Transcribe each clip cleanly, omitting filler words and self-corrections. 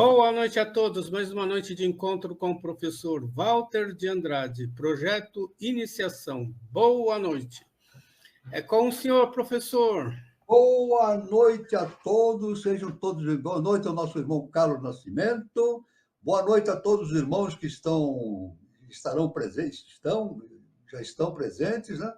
Boa noite a todos. Mais uma noite de encontro com o professor Walter de Andrade, projeto Iniciação. Boa noite. É com o senhor, professor. Boa noite a todos, sejam todos boa noite ao nosso irmão Carlos Nascimento, boa noite a todos os irmãos que estarão presentes, já estão presentes, né?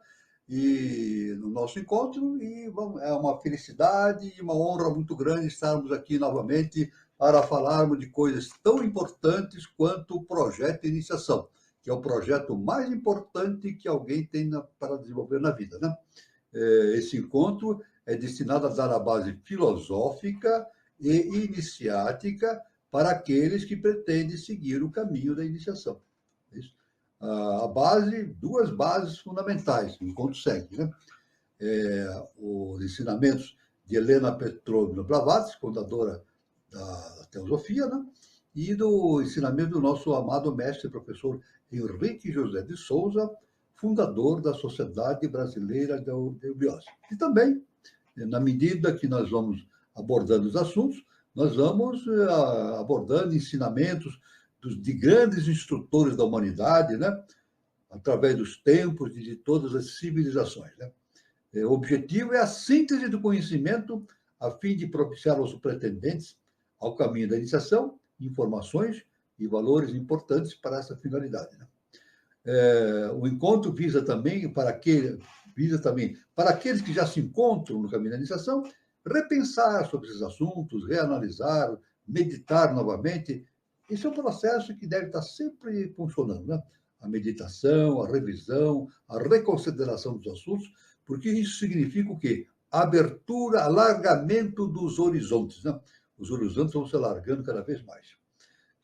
E no nosso encontro, e é uma felicidade e uma honra muito grande estarmos aqui novamente para falarmos de coisas tão importantes quanto o projeto de iniciação, que é o projeto mais importante que alguém tem para desenvolver na vida, né? Esse encontro é destinado a dar a base filosófica e iniciática para aqueles que pretendem seguir o caminho da iniciação. Duas bases fundamentais, o encontro segue, né? Os ensinamentos de Helena Petrovna Blavatsky, fundadora da Teosofia, né? E do ensinamento do nosso amado mestre professor Henrique José de Souza, fundador da Sociedade Brasileira de Eubiose. E também, na medida que nós vamos abordando os assuntos, nós vamos abordando ensinamentos de grandes instrutores da humanidade, né? Através dos tempos e de todas as civilizações, né? O objetivo é a síntese do conhecimento a fim de propiciar aos pretendentes ao caminho da iniciação informações e valores importantes para essa finalidade, né? O encontro visa também para aqueles que já se encontram no caminho da iniciação, repensar sobre esses assuntos, reanalisar, meditar novamente. Esse é um processo que deve estar sempre funcionando, né? A meditação, a revisão, a reconsideração dos assuntos, porque isso significa o quê? Abertura, alargamento dos horizontes, né? Os horizontes vão se alargando cada vez mais.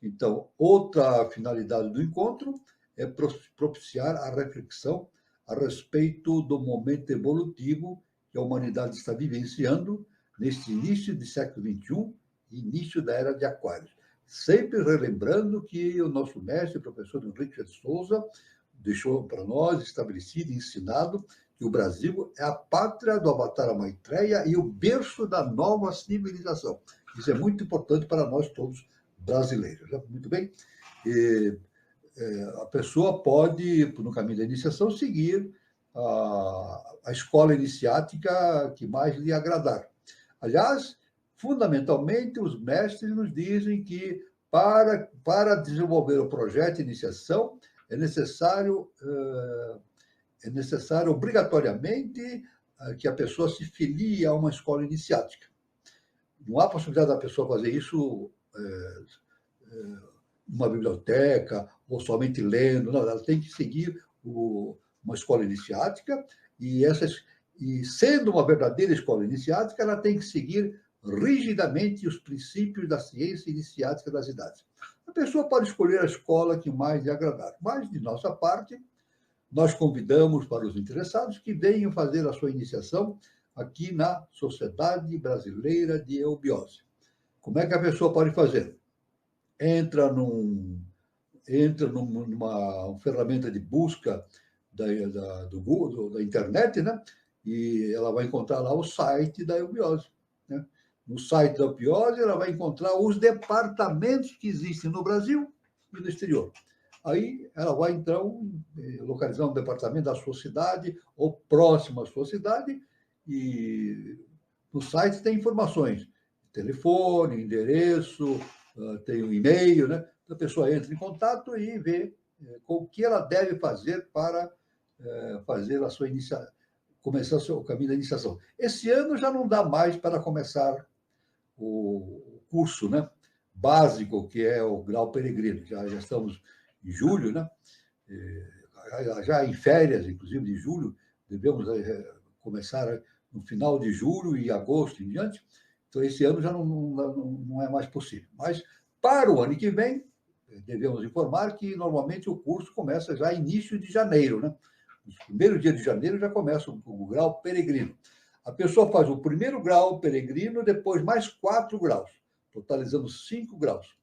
Então, outra finalidade do encontro é propiciar a reflexão a respeito do momento evolutivo que a humanidade está vivenciando neste início do século XXI, início da Era de Aquários. Sempre relembrando que o nosso mestre, o professor Henrique de Souza, deixou para nós estabelecido e ensinado que o Brasil é a pátria do Avatar Maitreya e o berço da nova civilização. Isso é muito importante para nós todos brasileiros, né? Muito bem? A pessoa pode, no caminho da iniciação, seguir a escola iniciática que mais lhe agradar. Aliás, fundamentalmente, os mestres nos dizem que para desenvolver o projeto de iniciação é necessário obrigatoriamente que a pessoa se filie a uma escola iniciática. Não há possibilidade da pessoa fazer isso numa biblioteca ou somente lendo. Não, ela tem que seguir uma escola iniciática e sendo uma verdadeira escola iniciática, ela tem que seguir rigidamente os princípios da ciência iniciática das idades. A pessoa pode escolher a escola que mais lhe agradar, mas, de nossa parte, nós convidamos para os interessados que venham fazer a sua iniciação aqui na Sociedade Brasileira de Eubiose. Como é que a pessoa pode fazer? Entra numa ferramenta de busca do Google, da internet, né? E ela vai encontrar lá o site da Eubiose, né? No site da Eubiose, ela vai encontrar os departamentos que existem no Brasil e no exterior. Aí ela vai, então, localizar um departamento da sua cidade ou próximo à sua cidade, e no site tem informações, telefone, endereço, tem um e-mail, né? Então, a pessoa entra em contato e vê o que ela deve fazer para fazer começar o seu caminho da iniciação. Esse ano já não dá mais para começar o curso, né, básico, que é o grau peregrino. Já estamos em julho, né? Já em férias, inclusive, de julho, devemos começar no final de julho e agosto em diante. Então, esse ano já não é mais possível. Mas, para o ano que vem, devemos informar que, normalmente, o curso começa já início de janeiro, né? Nos primeiros dias de janeiro já começa o grau peregrino. A pessoa faz o primeiro grau peregrino, depois mais 4 graus, totalizando 5 graus.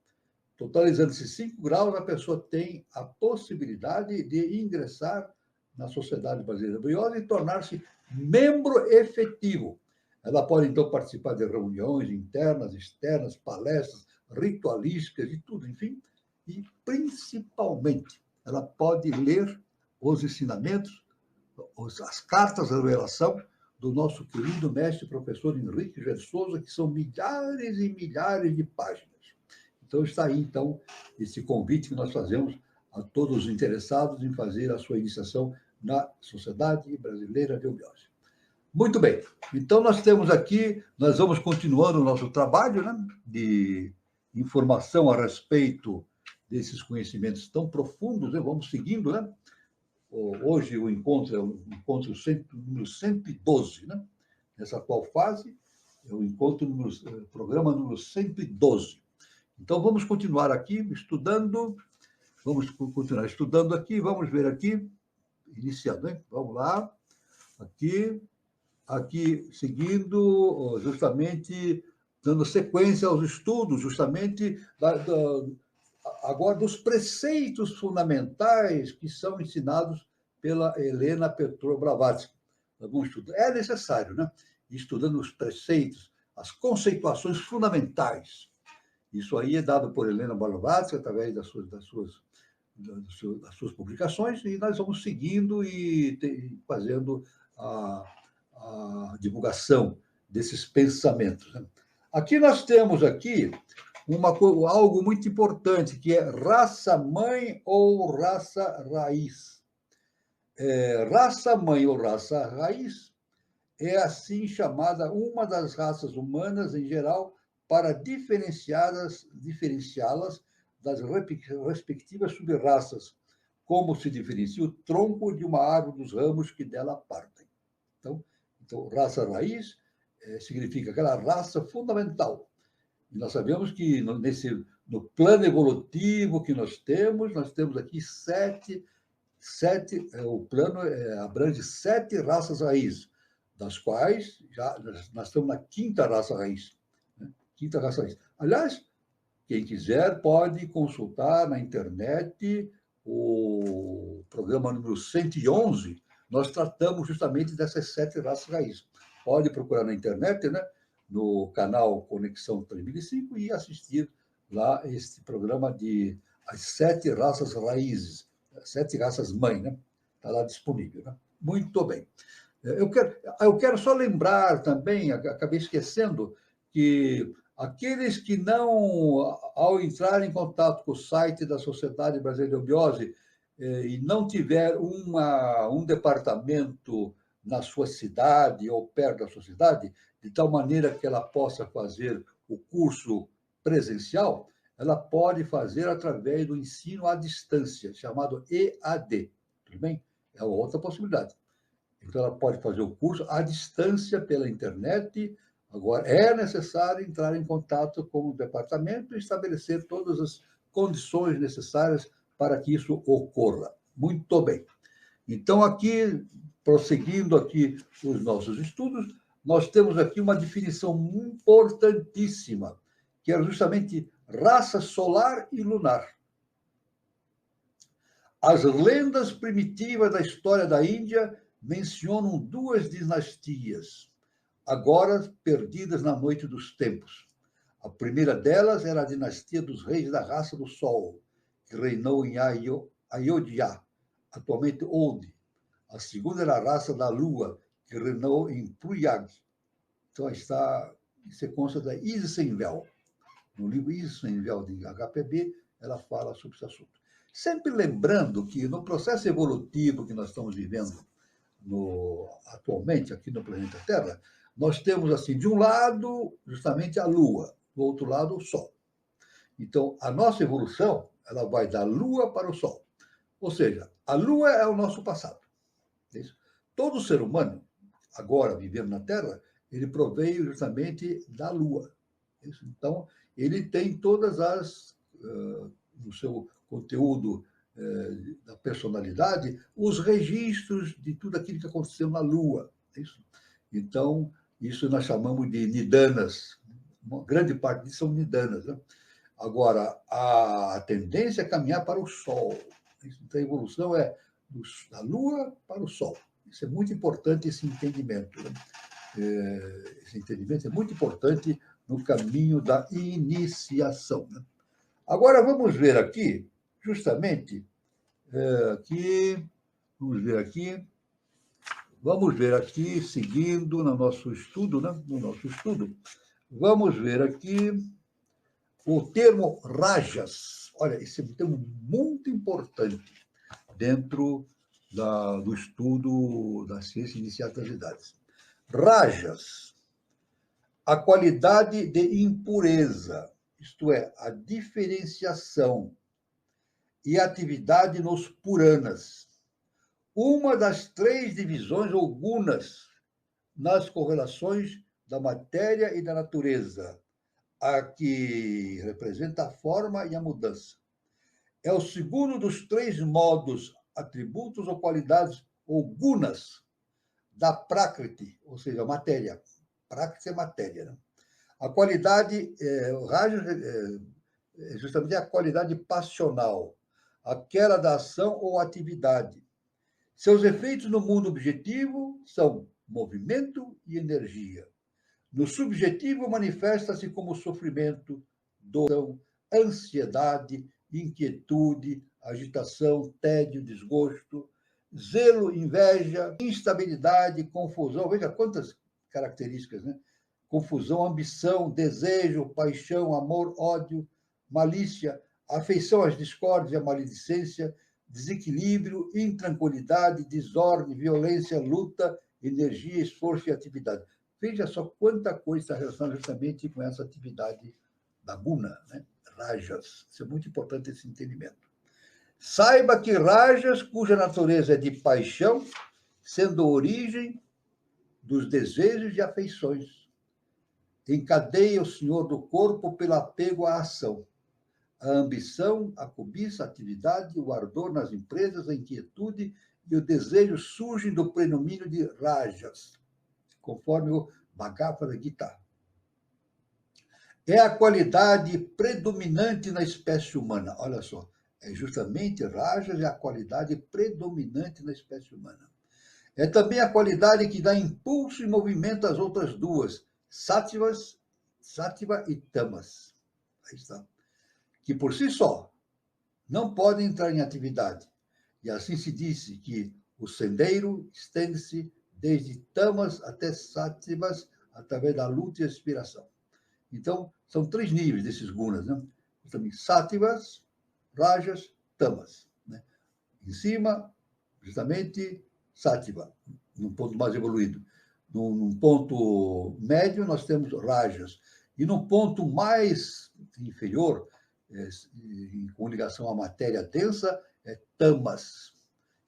Totalizando esses 5 graus, a pessoa tem a possibilidade de ingressar na Sociedade Brasileira de Eubiose e tornar-se membro efetivo. Ela pode, então, participar de reuniões internas, externas, palestras, ritualísticas, de tudo, enfim. E, principalmente, ela pode ler os ensinamentos, as cartas da revelação do nosso querido mestre professor Henrique G. Souza, que são milhares e milhares de páginas. Então, está aí, então, esse convite que nós fazemos a todos os interessados em fazer a sua iniciação na Sociedade Brasileira de Eubiose. Muito bem. Então, nós temos aqui, nós vamos continuando o nosso trabalho, né, de informação a respeito desses conhecimentos tão profundos, né? Vamos seguindo, né? Hoje o encontro é o encontro número 112, né? Nessa qual fase é o programa número 112. Então, vamos continuar aqui estudando, vamos ver aqui, iniciando, hein? Vamos lá, aqui seguindo, justamente, dando sequência aos estudos, justamente, agora dos preceitos fundamentais que são ensinados pela Helena Petrova Blavatsky. É necessário, né? Estudando os preceitos, as conceituações fundamentais. Isso aí é dado por Helena Blavatsky através das suas publicações, e nós vamos seguindo e fazendo a divulgação desses pensamentos, né? Aqui nós temos algo muito importante, que é raça-mãe ou raça-raiz. Raça-mãe ou raça-raiz é assim chamada uma das raças humanas em geral para diferenciá-las das respectivas sub-raças, como se diferencia o tronco de uma árvore dos ramos que dela partem. Então raça-raiz significa aquela raça fundamental. E nós sabemos que no plano evolutivo que nós temos aqui o plano abrange 7 raças raízes, das quais nós estamos na quinta raça raiz. Né? Quinta raça raiz. Aliás, quem quiser pode consultar na internet o programa número 111. Nós tratamos justamente dessas 7 raças raízes. Pode procurar na internet, né, no canal Conexão 3005 e assistir lá este programa de as 7 raças raízes, 7 raças mãe, né? Está lá disponível, né? Muito bem. Eu quero só lembrar também, acabei esquecendo, que aqueles que não, ao entrar em contato com o site da Sociedade Brasileira de Eubiose e não tiver um departamento na sua cidade ou perto da sua cidade, de tal maneira que ela possa fazer o curso presencial, ela pode fazer através do ensino à distância, chamado EAD. Tudo bem? É outra possibilidade. Então, ela pode fazer o curso à distância pela internet. Agora, é necessário entrar em contato com o departamento e estabelecer todas as condições necessárias para que isso ocorra. Muito bem. Então, aqui, prosseguindo aqui os nossos estudos, nós temos aqui uma definição importantíssima, que é justamente raça solar e lunar. As lendas primitivas da história da Índia mencionam 2 dinastias, agora perdidas na noite dos tempos. A primeira delas era a dinastia dos reis da raça do Sol, que reinou em Ayodhya, atualmente Oudh. A segunda era a raça da Lua, que reinou em Pruyag. Então, isso consta da Isenvel. No livro Isenvel de HPB, ela fala sobre esse assunto. Sempre lembrando que no processo evolutivo que nós estamos vivendo atualmente aqui no planeta Terra, nós temos, assim, de um lado, justamente a Lua, do outro lado, o Sol. Então, a nossa evolução, ela vai da Lua para o Sol. Ou seja, a Lua é o nosso passado. Todo ser humano, agora vivendo na Terra, ele proveio justamente da Lua. Então, ele tem todas no seu conteúdo da personalidade, os registros de tudo aquilo que aconteceu na Lua. Então, isso nós chamamos de nidanas. Uma grande parte disso são nidanas, né? Agora, a tendência é caminhar para o Sol. Então, a evolução é da Lua para o Sol. Isso é muito importante, esse entendimento. Né? Esse entendimento é muito importante no caminho da iniciação. Né? Agora, vamos ver aqui, justamente, vamos ver aqui, seguindo no nosso estudo, né? Vamos ver aqui o termo rajas. Olha, esse é um termo muito importante dentro do estudo da ciência inicial das idades. Rajas, a qualidade de impureza, isto é, a diferenciação e atividade nos puranas. Uma das 3 divisões ou gunas nas correlações da matéria e da natureza, a que representa a forma e a mudança. É o segundo dos 3 modos, atributos ou qualidades ou gunas da Prakriti, ou seja, matéria. Prakriti é matéria. Né? A qualidade, o rajo é justamente a qualidade passional, aquela da ação ou atividade. Seus efeitos no mundo objetivo são movimento e energia. No subjetivo, manifesta-se como sofrimento, dor, ansiedade, inquietude, agitação, tédio, desgosto, zelo, inveja, instabilidade, confusão. Veja quantas características, né? Confusão, ambição, desejo, paixão, amor, ódio, malícia, afeição às discórdias, maledicência, desequilíbrio, intranquilidade, desordem, violência, luta, energia, esforço e atividade. Veja só quanta coisa está relacionada justamente com essa atividade da guna, né? Rajas. Isso é muito importante esse entendimento. Saiba que rajas, cuja natureza é de paixão, sendo a origem dos desejos e afeições, encadeia o senhor do corpo pelo apego à ação. A ambição, a cobiça, a atividade, o ardor nas empresas, a inquietude e o desejo surgem do predomínio de rajas, conforme o Bhagavad Gita. É a qualidade predominante na espécie humana. Olha só, é justamente rajas é a qualidade predominante na espécie humana. É também a qualidade que dá impulso e movimento às outras 2, sattva e tamas. Aí está. Que por si só não podem entrar em atividade. E assim se disse que o sendeiro estende-se desde tamas até sattvas, através da luta e aspiração. Então, são 3 níveis desses gunas, né? Também sattvas, rajas, tamas. Né? Em cima, justamente, sattva, num ponto mais evoluído. Num ponto médio, nós temos rajas. E num ponto mais inferior, com ligação à matéria densa, é tamas.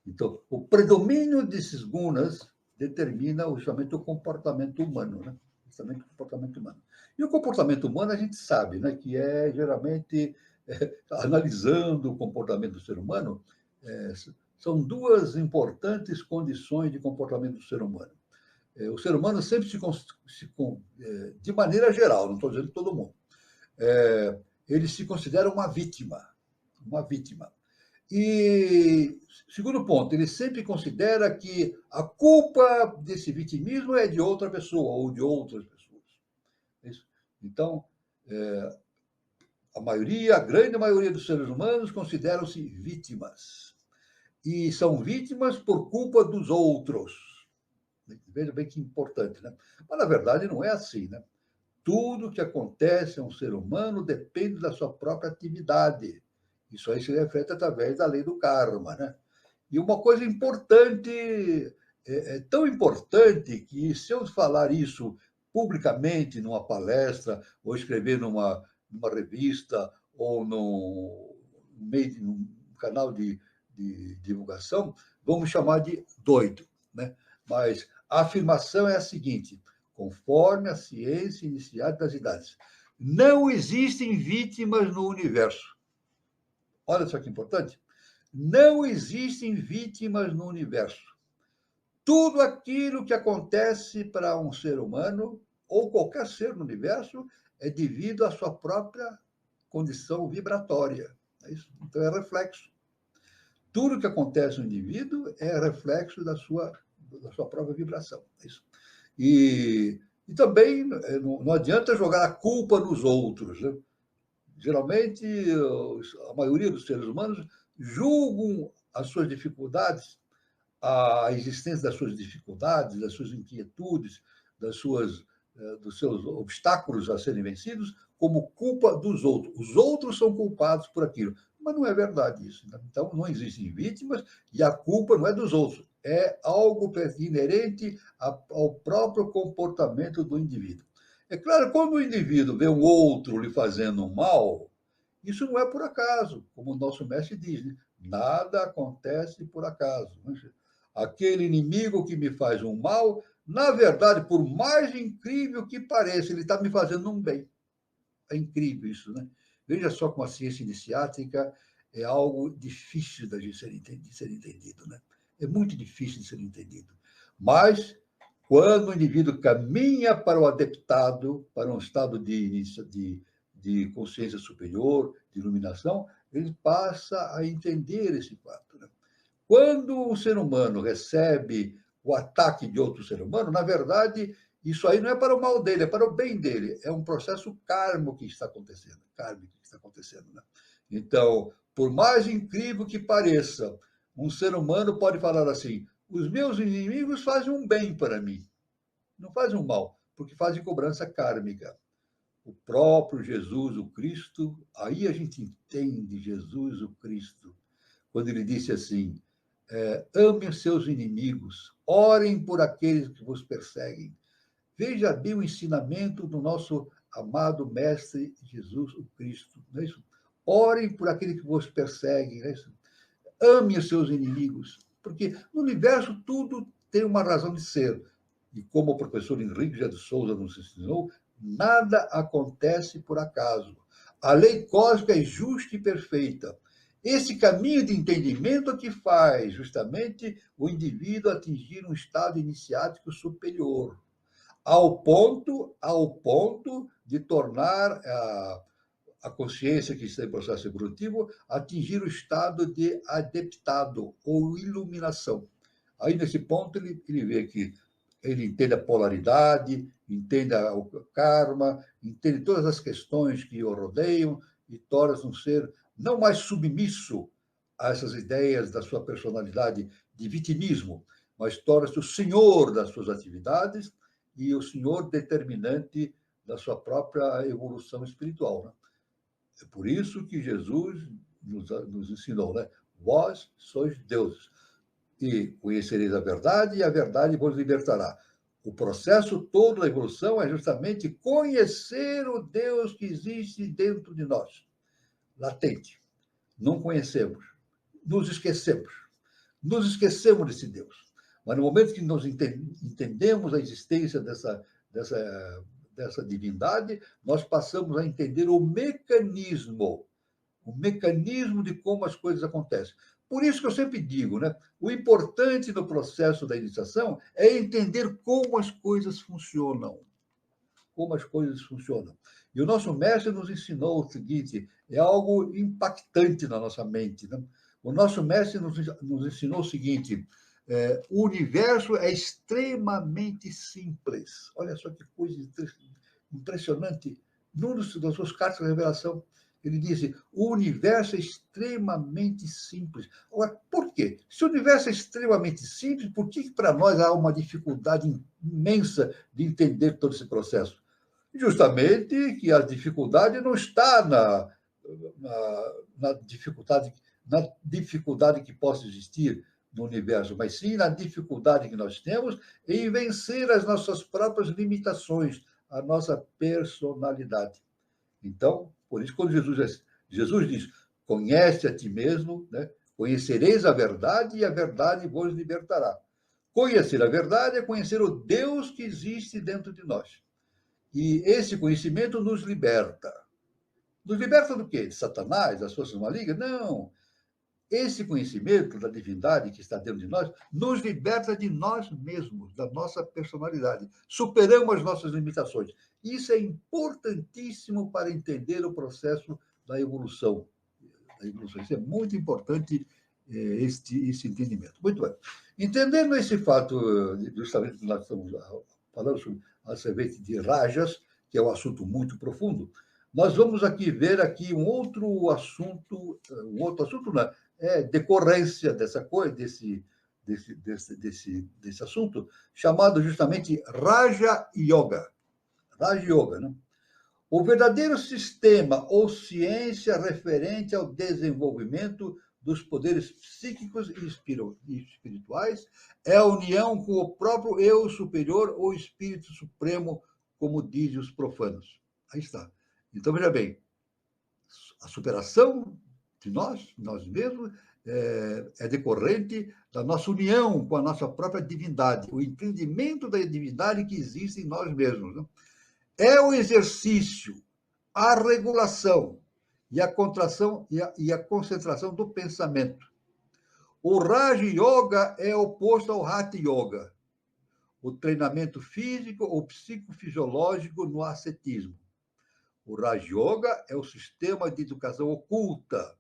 Então, o predomínio desses gunas determina justamente o comportamento humano, né? Justamente o comportamento humano. E o comportamento humano a gente sabe, né, que é geralmente, analisando o comportamento do ser humano, são 2 importantes condições de comportamento do ser humano. O ser humano sempre de maneira geral, não estou dizendo todo mundo, ele se considera uma vítima. Uma vítima. E, segundo ponto, ele sempre considera que a culpa desse vitimismo é de outra pessoa ou de outras pessoas. Então, a grande maioria dos seres humanos consideram-se vítimas. E são vítimas por culpa dos outros. Veja bem que importante, né? Mas, na verdade, não é assim, né? Tudo que acontece a um ser humano depende da sua própria atividade. Isso aí se reflete através da lei do karma, né? E uma coisa importante, tão importante que se eu falar isso publicamente numa palestra, ou escrever numa revista, ou num canal de divulgação, vamos chamar de doido, né? Mas a afirmação é a seguinte: conforme a ciência iniciada das idades, não existem vítimas no universo. Olha só que importante. Não existem vítimas no universo. Tudo aquilo que acontece para um ser humano, ou qualquer ser no universo, é devido à sua própria condição vibratória. É isso? Então, é reflexo. Tudo que acontece no indivíduo é reflexo da sua própria vibração. É isso. E E também não adianta jogar a culpa nos outros, né? Geralmente, a maioria dos seres humanos julgam as suas dificuldades, a existência das suas dificuldades, das suas inquietudes, dos seus obstáculos a serem vencidos, como culpa dos outros. Os outros são culpados por aquilo. Mas não é verdade isso. Né? Então, não existem vítimas e a culpa não é dos outros. É algo inerente ao próprio comportamento do indivíduo. É claro, quando o indivíduo vê um outro lhe fazendo um mal, isso não é por acaso, como o nosso mestre diz, né? Nada acontece por acaso. Aquele inimigo que me faz um mal, na verdade, por mais incrível que pareça, ele está me fazendo um bem. É incrível isso, né? Veja só como a ciência iniciática é algo difícil de ser entendido, né? É muito difícil de ser entendido. Mas, quando o indivíduo caminha para o adeptado, para um estado de consciência superior, de iluminação, ele passa a entender esse fato. Né? Quando o ser humano recebe o ataque de outro ser humano, na verdade, isso aí não é para o mal dele, é para o bem dele. É um processo kármico que está acontecendo. Né? Então, por mais incrível que pareça, um ser humano pode falar assim: os meus inimigos fazem um bem para mim, não fazem um mal, porque fazem cobrança kármica. O próprio Jesus, o Cristo, aí a gente entende Jesus, o Cristo, quando ele disse assim: ame os seus inimigos, orem por aqueles que vos perseguem. Veja bem o ensinamento do nosso amado Mestre Jesus, o Cristo. Não é isso? Orem por aqueles que vos perseguem. Não é isso? Ame os seus inimigos, porque no universo tudo tem uma razão de ser. E como o professor Henrique José de Souza nos ensinou, nada acontece por acaso. A lei cósmica é justa e perfeita. Esse caminho de entendimento é que faz justamente o indivíduo atingir um estado iniciático superior, ao ponto de tornar a consciência que está em processo evolutivo atingir o estado de adeptado ou iluminação. Aí, nesse ponto, ele vê que ele entende a polaridade, entende o karma, entende todas as questões que o rodeiam e torna-se um ser não mais submisso a essas ideias da sua personalidade de vitimismo, mas torna-se o senhor das suas atividades e o senhor determinante da sua própria evolução espiritual. Né? É por isso que Jesus nos ensinou, né? Vós sois deuses e conhecereis a verdade, e a verdade vos libertará. O processo todo da evolução é justamente conhecer o Deus que existe dentro de nós, latente. Não conhecemos, nos esquecemos desse Deus. Mas no momento que nós entendemos a existência dessa divindade, nós passamos a entender o mecanismo de como as coisas acontecem. Por isso que eu sempre digo, né? O importante no processo da iniciação é entender como as coisas funcionam. Como as coisas funcionam. E o nosso mestre nos ensinou o seguinte, é algo impactante na nossa mente. Né? O nosso mestre nos ensinou o seguinte, o universo é extremamente simples. Olha só que coisa impressionante. Num das suas cartas de revelação, ele disse, o universo é extremamente simples. Agora, por quê? Se o universo é extremamente simples, por que para nós há uma dificuldade imensa de entender todo esse processo? Justamente que a dificuldade não está na dificuldade que possa existir no universo, mas sim na dificuldade que nós temos em vencer as nossas próprias limitações, a nossa personalidade. Então, por isso, quando Jesus diz, conhece a ti mesmo, né? Conhecereis a verdade e a verdade vos libertará. Conhecer a verdade é conhecer o Deus que existe dentro de nós. E esse conhecimento nos liberta. Nos liberta do quê? De Satanás, das forças malignas? Não. Esse conhecimento da divindade que está dentro de nós nos liberta de nós mesmos, da nossa personalidade. Superamos as nossas limitações. Isso é importantíssimo para entender o processo da evolução. Isso é muito importante, esse entendimento. Muito bem. Entendendo esse fato, justamente que nós estamos falando sobre a servente de Rajas, que é um assunto muito profundo. Nós vamos aqui ver aqui um outro assunto não, é decorrência dessa coisa, desse assunto, chamado justamente Raja Yoga. Raja Yoga, né? O verdadeiro sistema ou ciência referente ao desenvolvimento dos poderes psíquicos e espirituais é a união com o próprio eu superior ou espírito supremo, como dizem os profanos. Aí está. Então, veja bem, a superação de nós mesmos, é decorrente da nossa união com a nossa própria divindade, o entendimento da divindade que existe em nós mesmos, né? É o exercício, a regulação e a contração e a concentração do pensamento. O Raja Yoga é oposto ao Hatha Yoga, o treinamento físico ou psicofisiológico no ascetismo. O Raja Yoga é o sistema de educação oculta,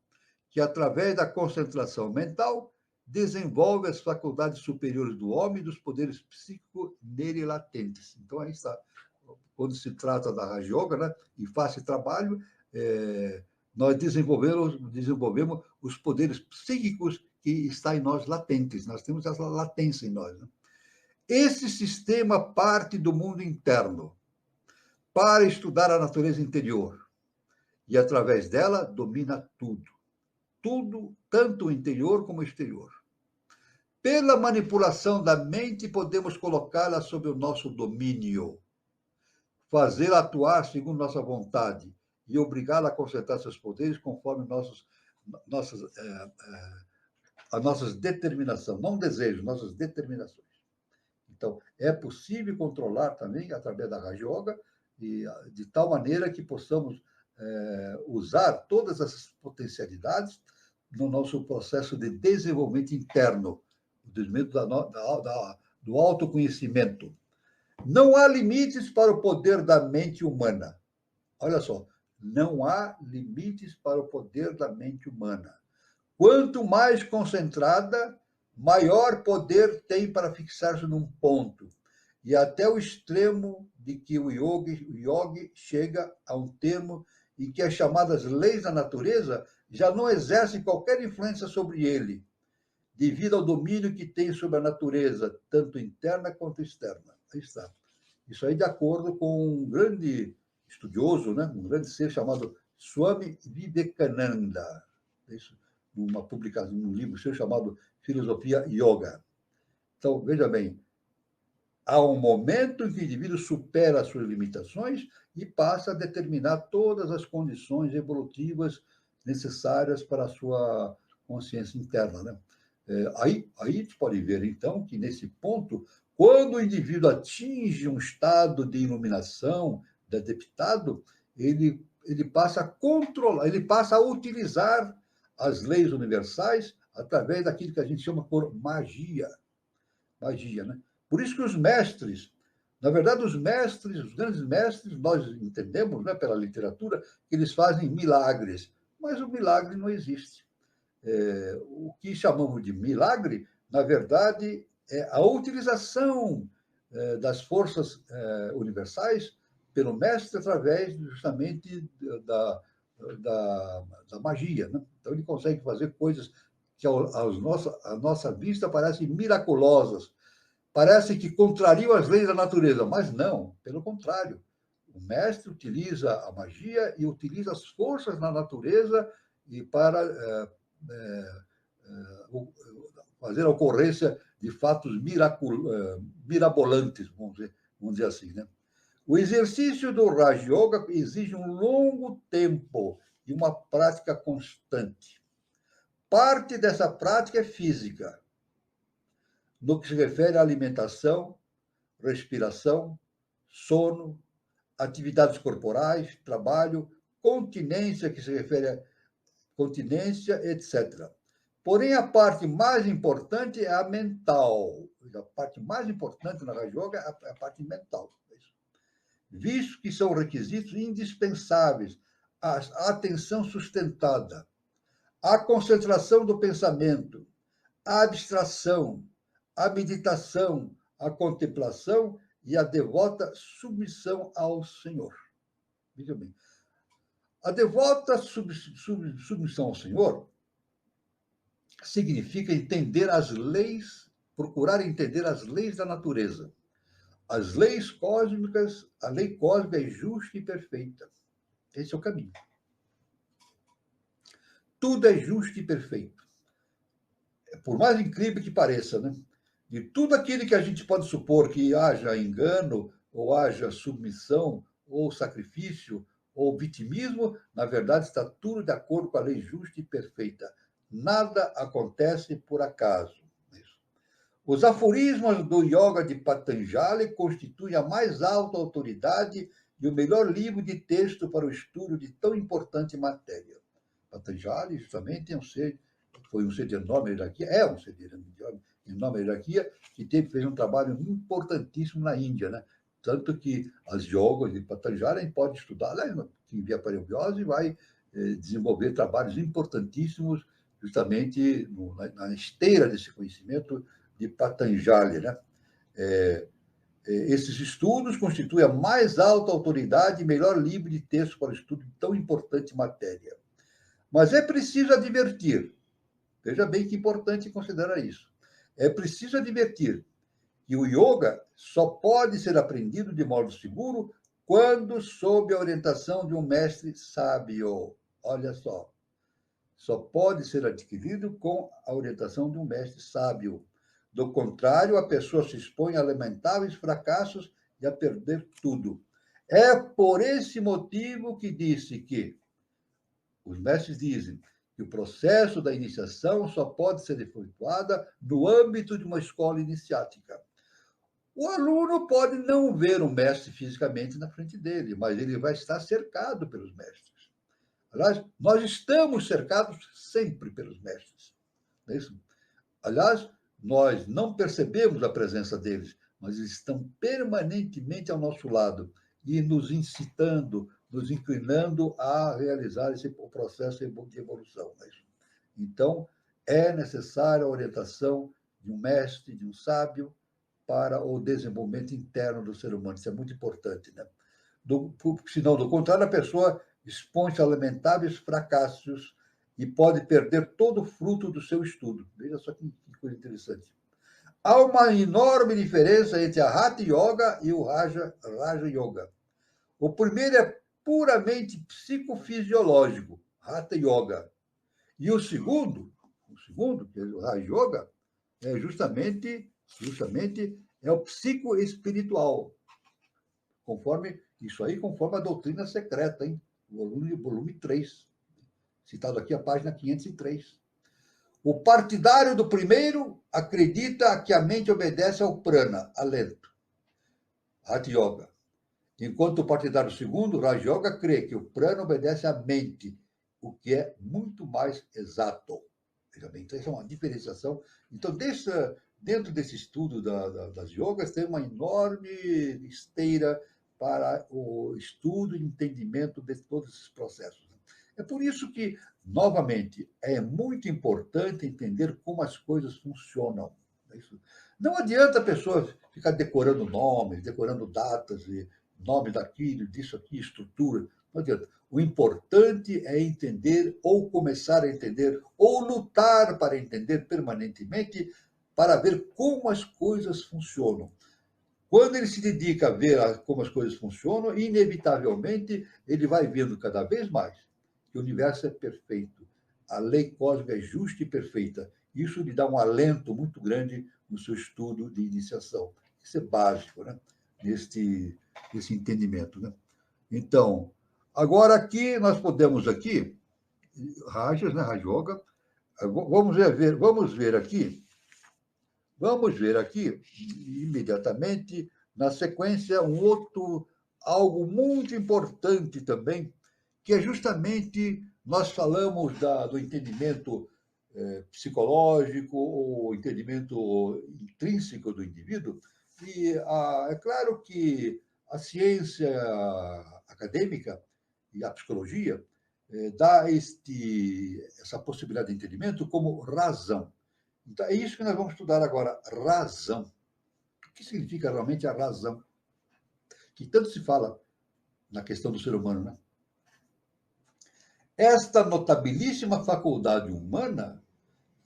que, através da concentração mental, desenvolve as faculdades superiores do homem e dos poderes psíquicos nele latentes. Então, aí está. Quando se trata da Raja Yoga, né, e faz esse trabalho, nós desenvolvemos os poderes psíquicos que estão em nós latentes. Nós temos essa latência em nós, né? Esse sistema parte do mundo interno para estudar a natureza interior e, através dela, domina tudo. Tudo, tanto o interior como o exterior. Pela manipulação da mente, podemos colocá-la sob o nosso domínio, fazê-la atuar segundo nossa vontade e obrigá-la a concentrar seus poderes conforme as nossas determinações, não desejos, nossas determinações. Então, é possível controlar também, através da Raja Yoga, e de tal maneira que possamos usar todas essas potencialidades no nosso processo de desenvolvimento interno, o desenvolvimento do autoconhecimento. Não há limites para o poder da mente humana. Olha só, não há limites para o poder da mente humana. Quanto mais concentrada, maior poder tem para fixar-se num ponto, e até o extremo de que o yogi chega a um termo em que as chamadas leis da natureza já não exercem qualquer influência sobre ele, devido ao domínio que tem sobre a natureza, tanto interna quanto externa. Aí está. Isso aí de acordo com um grande estudioso, né? Um grande ser chamado Swami Vivekananda. Isso, numa publicação, num livro seu chamado Filosofia Yoga. Então, veja bem, há um momento em que o indivíduo supera as suas limitações e passa a determinar todas as condições evolutivas necessárias para a sua consciência interna, né? Aí você pode ver, então, que nesse ponto, quando o indivíduo atinge um estado de iluminação, de adeptado, ele passa a controlar, ele passa a utilizar as leis universais através daquilo que a gente chama por magia. Magia, né? Por isso que os mestres, na verdade, os grandes mestres, nós entendemos, né, pela literatura, que eles fazem milagres, mas o milagre não existe. O que chamamos de milagre, na verdade, é a utilização das forças universais pelo mestre através justamente da magia, né? Então, ele consegue fazer coisas que, à nossa vista, parecem miraculosas, parece que contrariam as leis da natureza, mas não, pelo contrário. O mestre utiliza a magia e utiliza as forças na natureza e para fazer a ocorrência de fatos mirabolantes, vamos dizer assim, né? O exercício do Raja Yoga exige um longo tempo e uma prática constante. Parte dessa prática é física, no que se refere à alimentação, respiração, sono, atividades corporais, trabalho, continência, que se refere a continência, etc. Porém, a parte mais importante é a mental. A parte mais importante na Raja Yoga é a parte mental. Visto que são requisitos indispensáveis a atenção sustentada, a concentração do pensamento, a abstração, a meditação, a contemplação e a devota submissão ao Senhor. Veja bem. A devota submissão ao Senhor significa entender as leis, procurar entender as leis da natureza. As leis cósmicas, a lei cósmica é justa e perfeita. Esse é o caminho. Tudo é justo e perfeito. Por mais incrível que pareça, né? De tudo aquilo que a gente pode supor que haja engano, ou haja submissão, ou sacrifício, ou vitimismo, na verdade está tudo de acordo com a lei justa e perfeita. Nada acontece por acaso. Os aforismos do Yoga de Patanjali constituem a mais alta autoridade e o melhor livro de texto para o estudo de tão importante matéria. Patanjali, justamente, foi um ser de enorme hierarquia, é um ser de enorme hierarquia, que fez um trabalho importantíssimo na Índia, né? Tanto que as yogas de Patanjali a gente pode estudar, né? Quem via parabiose vai desenvolver trabalhos importantíssimos justamente na esteira desse conhecimento de Patanjali, né? Esses estudos constituem a mais alta autoridade e melhor livro de texto para o estudo de tão importante matéria. Mas é preciso advertir, veja bem que importante considerar isso, é preciso advertir que o yoga só pode ser aprendido de modo seguro quando sob a orientação de um mestre sábio. Olha só pode ser adquirido com a orientação de um mestre sábio. Do contrário, a pessoa se expõe a lamentáveis fracassos e a perder tudo. É por esse motivo que disse que os mestres dizem que o processo da iniciação só pode ser efetuado no âmbito de uma escola iniciática. O aluno pode não ver o mestre fisicamente na frente dele, mas ele vai estar cercado pelos mestres. Aliás, nós estamos cercados sempre pelos mestres. Não é isso? Aliás, nós não percebemos a presença deles, mas eles estão permanentemente ao nosso lado e nos incitando, nos inclinando a realizar o processo de evolução. Não é isso? Então, é necessária a orientação de um mestre, de um sábio, para o desenvolvimento interno do ser humano. Isso é muito importante, né? Senão, do contrário, a pessoa expõe-se a lamentáveis fracassos e pode perder todo o fruto do seu estudo. Veja só que coisa interessante. Há uma enorme diferença entre a Hatha Yoga e o Raja Yoga. O primeiro é puramente psicofisiológico, Hatha Yoga. E o segundo, que é o Raja Yoga, é justamente é o psicoespiritual. Conforme a doutrina secreta, hein? Volume 3, citado aqui a página 503. O partidário do primeiro acredita que a mente obedece ao prana, alento, Hatha Yoga. Enquanto o partidário segundo, Raja Yoga, crê que o prana obedece à mente, o que é muito mais exato. Veja bem, então, essa é uma diferenciação. Então, dentro desse estudo das yogas, tem uma enorme esteira para o estudo e entendimento de todos esses processos. É por isso que, novamente, é muito importante entender como as coisas funcionam. Não adianta a pessoa ficar decorando nomes, decorando datas, nome daquilo, disso aqui, estrutura. Não adianta. O importante é entender, ou começar a entender, ou lutar para entender permanentemente, para ver como as coisas funcionam. Quando ele se dedica a ver como as coisas funcionam, inevitavelmente ele vai vendo cada vez mais que o universo é perfeito. A lei cósmica é justa e perfeita. Isso lhe dá um alento muito grande no seu estudo de iniciação. Isso é básico, né? Nesse entendimento, né? Então, agora aqui nós podemos Rajas, né? Raja Yoga. Vamos ver aqui imediatamente, na sequência, algo muito importante também, que é justamente, nós falamos do entendimento psicológico, ou entendimento intrínseco do indivíduo, e é claro que a ciência acadêmica e a psicologia dá essa possibilidade de entendimento como razão. Então, é isso que nós vamos estudar agora, razão. O que significa realmente a razão? que tanto se fala na questão do ser humano, né? Esta notabilíssima faculdade humana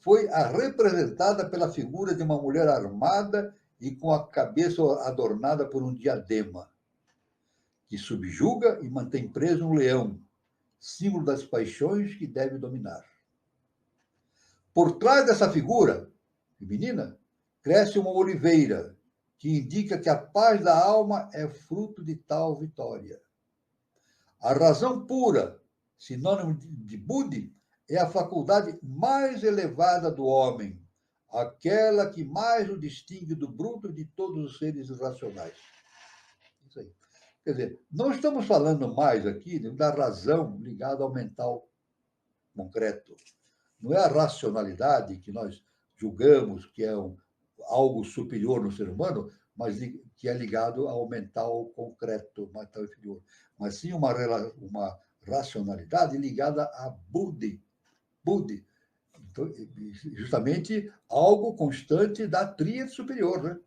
foi a representada pela figura de uma mulher armada e com a cabeça adornada por um diadema, que subjuga e mantém preso um leão, símbolo das paixões que deve dominar. Por trás dessa figura feminina, cresce uma oliveira, que indica que a paz da alma é fruto de tal vitória. A razão pura, sinônimo de Budi, é a faculdade mais elevada do homem, aquela que mais o distingue do bruto de todos os seres irracionais. Isso aí. Quer dizer, não estamos falando mais aqui da razão ligada ao mental concreto. Não é a racionalidade que nós julgamos que é algo superior no ser humano, mas que é ligado ao mental concreto, mental inferior. Mas sim uma racionalidade ligada a Budi. Então, justamente algo constante da tríade superior, né?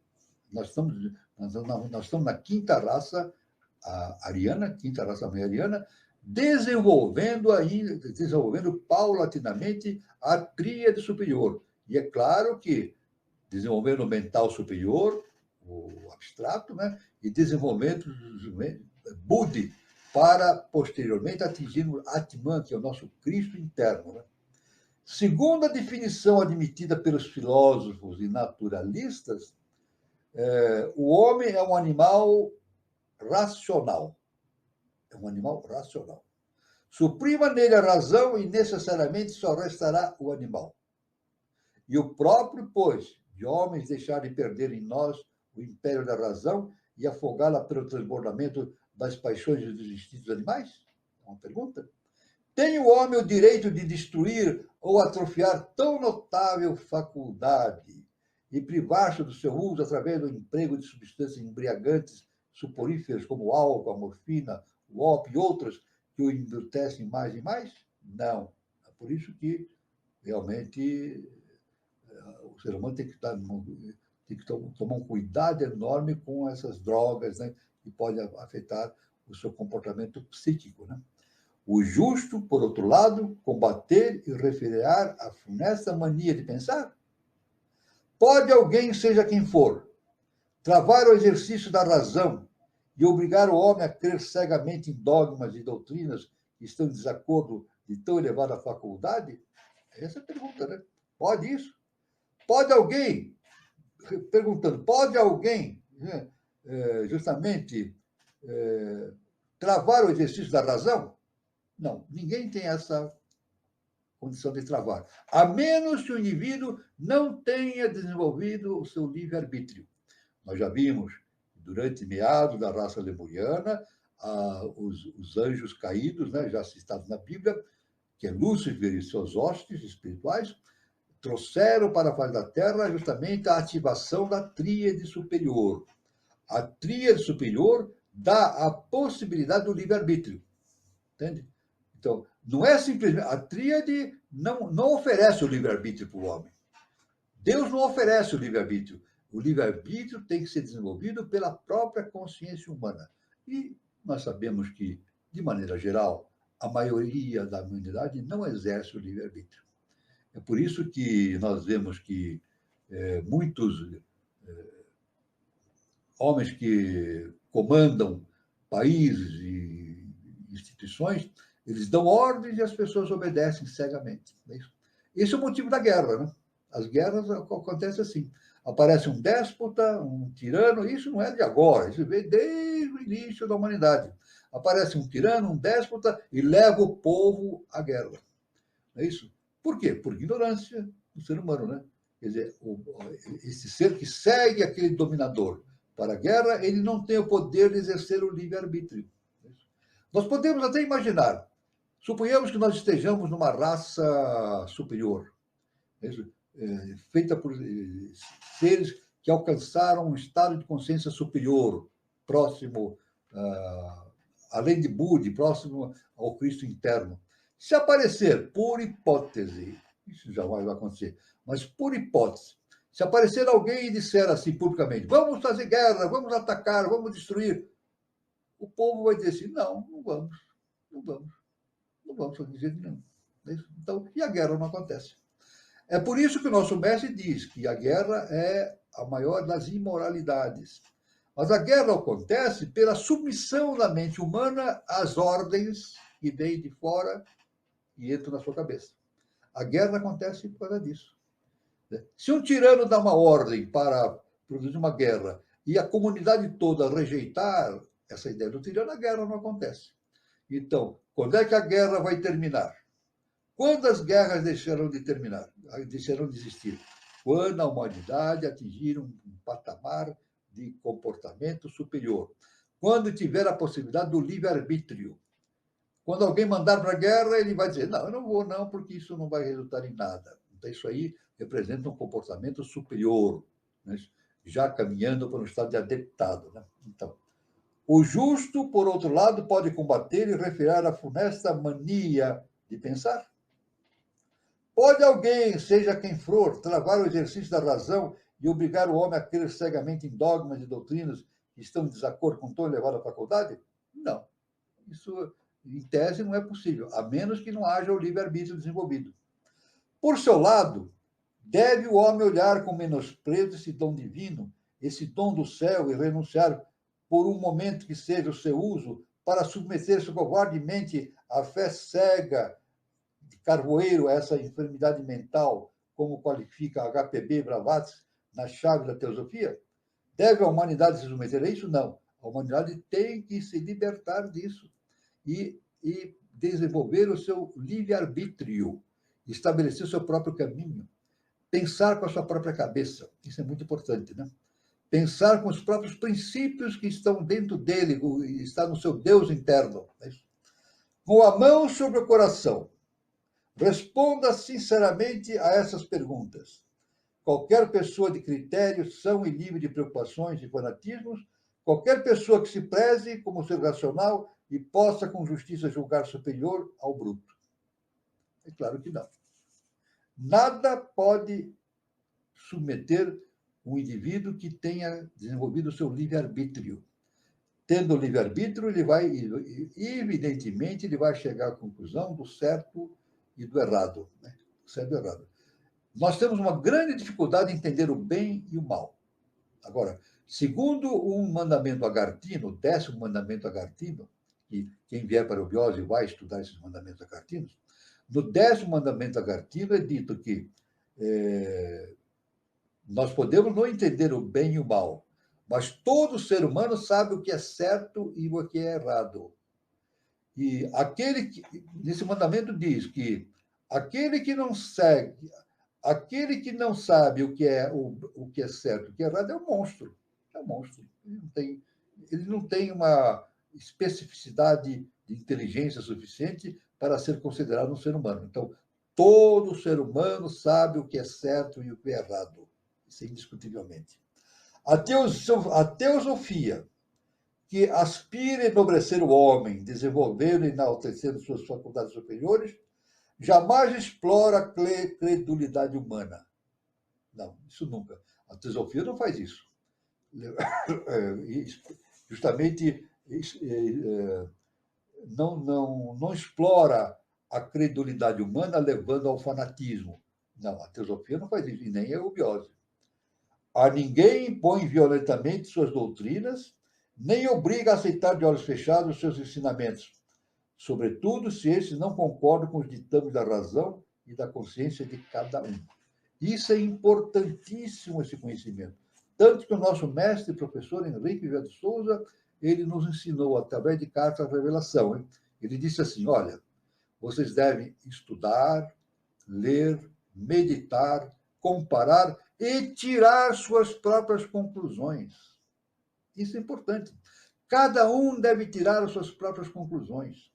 Nós estamos na quinta raça ariana, quinta raça ariana, desenvolvendo paulatinamente a tríade superior. E é claro que desenvolvendo o mental superior, o abstrato, né? E desenvolvimento Budi, para posteriormente atingirmos Atman, que é o nosso Cristo interno, né? Segundo a definição admitida pelos filósofos e naturalistas, o homem é um animal racional. É um animal racional. Suprima nele a razão e necessariamente só restará o animal. E o próprio, pois, de homens deixar de perder em nós o império da razão e afogá-la pelo transbordamento das paixões e dos instintos animais? É uma pergunta. Tem o homem o direito de destruir ou atrofiar tão notável faculdade e privar-se do seu uso através do emprego de substâncias embriagantes, suporíferas como o álcool, a morfina, o ópio e outras que o embrutecem mais e mais? Não. É por isso que realmente o ser humano tem que tomar um cuidado enorme com essas drogas, né, que podem afetar o seu comportamento psíquico, né? O justo, por outro lado, combater e refrear a funesta mania de pensar? Pode alguém, seja quem for, travar o exercício da razão e obrigar o homem a crer cegamente em dogmas e doutrinas que estão em desacordo de tão elevada faculdade? Essa é a pergunta, né? Pode isso? Pode alguém, perguntando, pode alguém, né, justamente, travar o exercício da razão? Não, ninguém tem essa condição de travar, a menos que o indivíduo não tenha desenvolvido o seu livre-arbítrio. Nós já vimos, durante meados da raça lemuriana, os anjos caídos, né, já citados na Bíblia, que é Lúcifer e seus hostes espirituais, trouxeram para a face da Terra justamente a ativação da tríade superior. A tríade superior dá a possibilidade do livre-arbítrio. Entende? Então, não é simplesmente... A tríade não oferece o livre-arbítrio para o homem. Deus não oferece o livre-arbítrio. O livre-arbítrio tem que ser desenvolvido pela própria consciência humana. E nós sabemos que, de maneira geral, a maioria da humanidade não exerce o livre-arbítrio. É por isso que nós vemos que muitos homens que comandam países e instituições, eles dão ordens e as pessoas obedecem cegamente. Esse é o motivo da guerra, né? As guerras acontecem assim. Aparece um déspota, um tirano, isso não é de agora, isso vem desde o início da humanidade. Aparece um tirano, um déspota e leva o povo à guerra. Não é isso? Por quê? Por ignorância do ser humano, né? Quer dizer, esse ser que segue aquele dominador para a guerra, ele não tem o poder de exercer o livre-arbítrio. Nós podemos até imaginar, suponhamos que nós estejamos numa raça superior, feita por seres que alcançaram um estado de consciência superior, próximo, além de Budi, próximo ao Cristo interno. Se aparecer, por hipótese, isso jamais vai acontecer, mas por hipótese, se aparecer alguém e disser assim publicamente, vamos fazer guerra, vamos atacar, vamos destruir, o povo vai dizer assim, não vamos, não vamos, não vamos fazer de jeito nenhum. Então, e a guerra não acontece. É por isso que o nosso mestre diz que a guerra é a maior das imoralidades. Mas a guerra acontece pela submissão da mente humana às ordens que vêm de fora e entram na sua cabeça. A guerra acontece por causa disso. Se um tirano dá uma ordem para produzir uma guerra e a comunidade toda rejeitar essa ideia do tirano, a guerra não acontece. Então, quando é que a guerra vai terminar? Quando as guerras deixarão de terminar, deixarão de existir? Quando a humanidade atingir um patamar de comportamento superior. Quando tiver a possibilidade do livre-arbítrio. Quando alguém mandar para a guerra, ele vai dizer, não, eu não vou não, porque isso não vai resultar em nada. Então, isso aí representa um comportamento superior, né? Já caminhando para um estado de adeptado. Né? Então, o justo, por outro lado, pode combater e refrear a funesta mania de pensar. Pode alguém, seja quem for, travar o exercício da razão e obrigar o homem a crer cegamente em dogmas e doutrinas que estão em desacordo com tão elevada faculdade? Não. Isso, em tese, não é possível, a menos que não haja o livre-arbítrio desenvolvido. Por seu lado, deve o homem olhar com menosprezo esse dom divino, esse dom do céu, e renunciar por um momento que seja o seu uso para submeter-se covardemente à fé cega de carvoeiro, essa enfermidade mental, como qualifica HPB Blavatsky na chave da teosofia? Deve a humanidade se submeter a isso? Não. A humanidade tem que se libertar disso e desenvolver o seu livre-arbítrio, estabelecer o seu próprio caminho, pensar com a sua própria cabeça. Isso é muito importante, né? Pensar com os próprios princípios que estão dentro dele, está no seu Deus interno. Com a mão sobre o coração, responda sinceramente a essas perguntas. Qualquer pessoa de critério são e livre de preocupações e fanatismos, qualquer pessoa que se preze como ser racional e possa com justiça julgar superior ao bruto. É claro que não. Nada pode submeter um indivíduo que tenha desenvolvido o seu livre-arbítrio. Tendo o livre-arbítrio, ele vai, evidentemente, ele vai chegar à conclusão do certo e do errado. Né? Certo e errado. Nós temos uma grande dificuldade em entender o bem e o mal. Agora, segundo um mandamento agartino, o 10º mandamento agartino, que quem vier para o Biose vai estudar esses mandamentos agartinos, no 10º mandamento agartino é dito que nós podemos não entender o bem e o mal, mas todo ser humano sabe o que é certo e o que é errado. E nesse mandamento diz que aquele que não segue, aquele que não sabe o que é certo e o que é errado é um monstro. É um monstro. Ele não tem uma especificidade de inteligência suficiente para ser considerado um ser humano. Então, todo ser humano sabe o que é certo e o que é errado. Isso é indiscutivelmente. A teosofia, que aspira a enobrecer o homem, desenvolvendo e enaltecendo suas faculdades superiores, jamais explora a credulidade humana. Não, isso nunca. A teosofia não faz isso. Justamente não explora a credulidade humana levando ao fanatismo. Não, a teosofia não faz isso, e nem a eubiose. A ninguém impõe violentamente suas doutrinas, nem obriga a aceitar de olhos fechados os seus ensinamentos, sobretudo se esses não concordam com os ditames da razão e da consciência de cada um. Isso é importantíssimo, esse conhecimento. Tanto que o nosso mestre, professor Henrique Vieira de Souza, ele nos ensinou, através de cartas, a revelação. Hein? Ele disse assim, olha, vocês devem estudar, ler, meditar, comparar e tirar suas próprias conclusões. Isso é importante. Cada um deve tirar as suas próprias conclusões.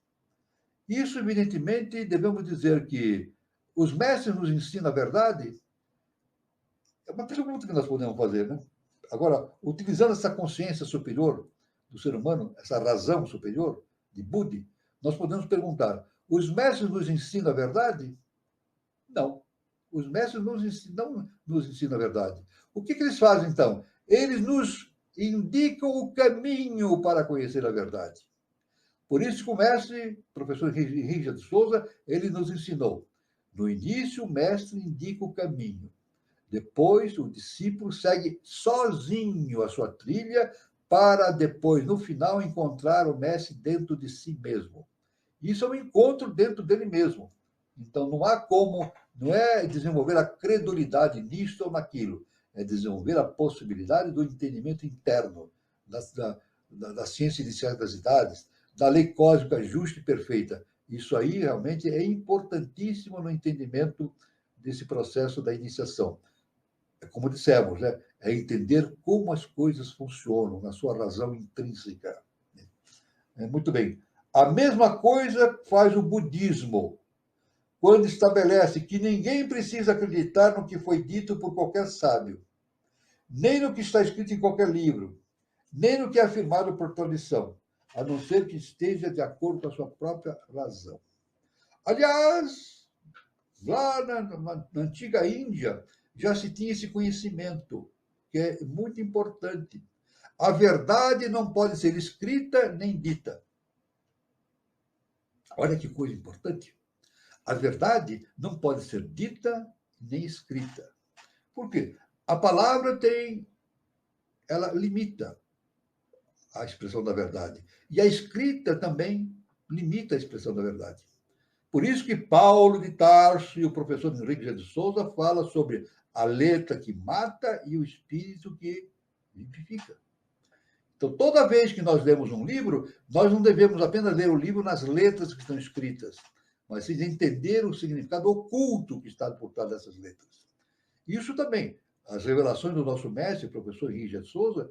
Isso, evidentemente, devemos dizer que os mestres nos ensinam a verdade? É uma pergunta que nós podemos fazer, né? Agora, utilizando essa consciência superior do ser humano, essa razão superior de Buddha, nós podemos perguntar, os mestres nos ensinam a verdade? Não. Os mestres não nos ensinam a verdade. O que eles fazem, então? Eles nos indicam o caminho para conhecer a verdade. Por isso, como mestre, professor Henrique de Souza, ele nos ensinou. No início, o mestre indica o caminho. Depois, o discípulo segue sozinho a sua trilha para depois, no final, encontrar o mestre dentro de si mesmo. Isso é um encontro dentro dele mesmo. Então, não há como, não é desenvolver a credulidade nisto ou naquilo, é desenvolver a possibilidade do entendimento interno, da ciência inicial das idades, da lei cósmica justa e perfeita. Isso aí realmente é importantíssimo no entendimento desse processo da iniciação. É como dissemos, né? É entender como as coisas funcionam na sua razão intrínseca. Muito bem. A mesma coisa faz o budismo, quando estabelece que ninguém precisa acreditar no que foi dito por qualquer sábio, nem no que está escrito em qualquer livro, nem no que é afirmado por tradição, a não ser que esteja de acordo com a sua própria razão. Aliás, lá na antiga Índia, já se tinha esse conhecimento, que é muito importante. A verdade não pode ser escrita nem dita. Olha que coisa importante. A verdade não pode ser dita nem escrita. Por quê? A palavra ela limita a expressão da verdade. E a escrita também limita a expressão da verdade. Por isso que Paulo de Tarso e o professor Henrique de Souza falam sobre a letra que mata e o espírito que vivifica. Então, toda vez que nós lemos um livro, nós não devemos apenas ler o livro nas letras que estão escritas, mas sim entender o significado oculto que está por trás dessas letras. Isso também, as revelações do nosso mestre, professor Henrique de Souza,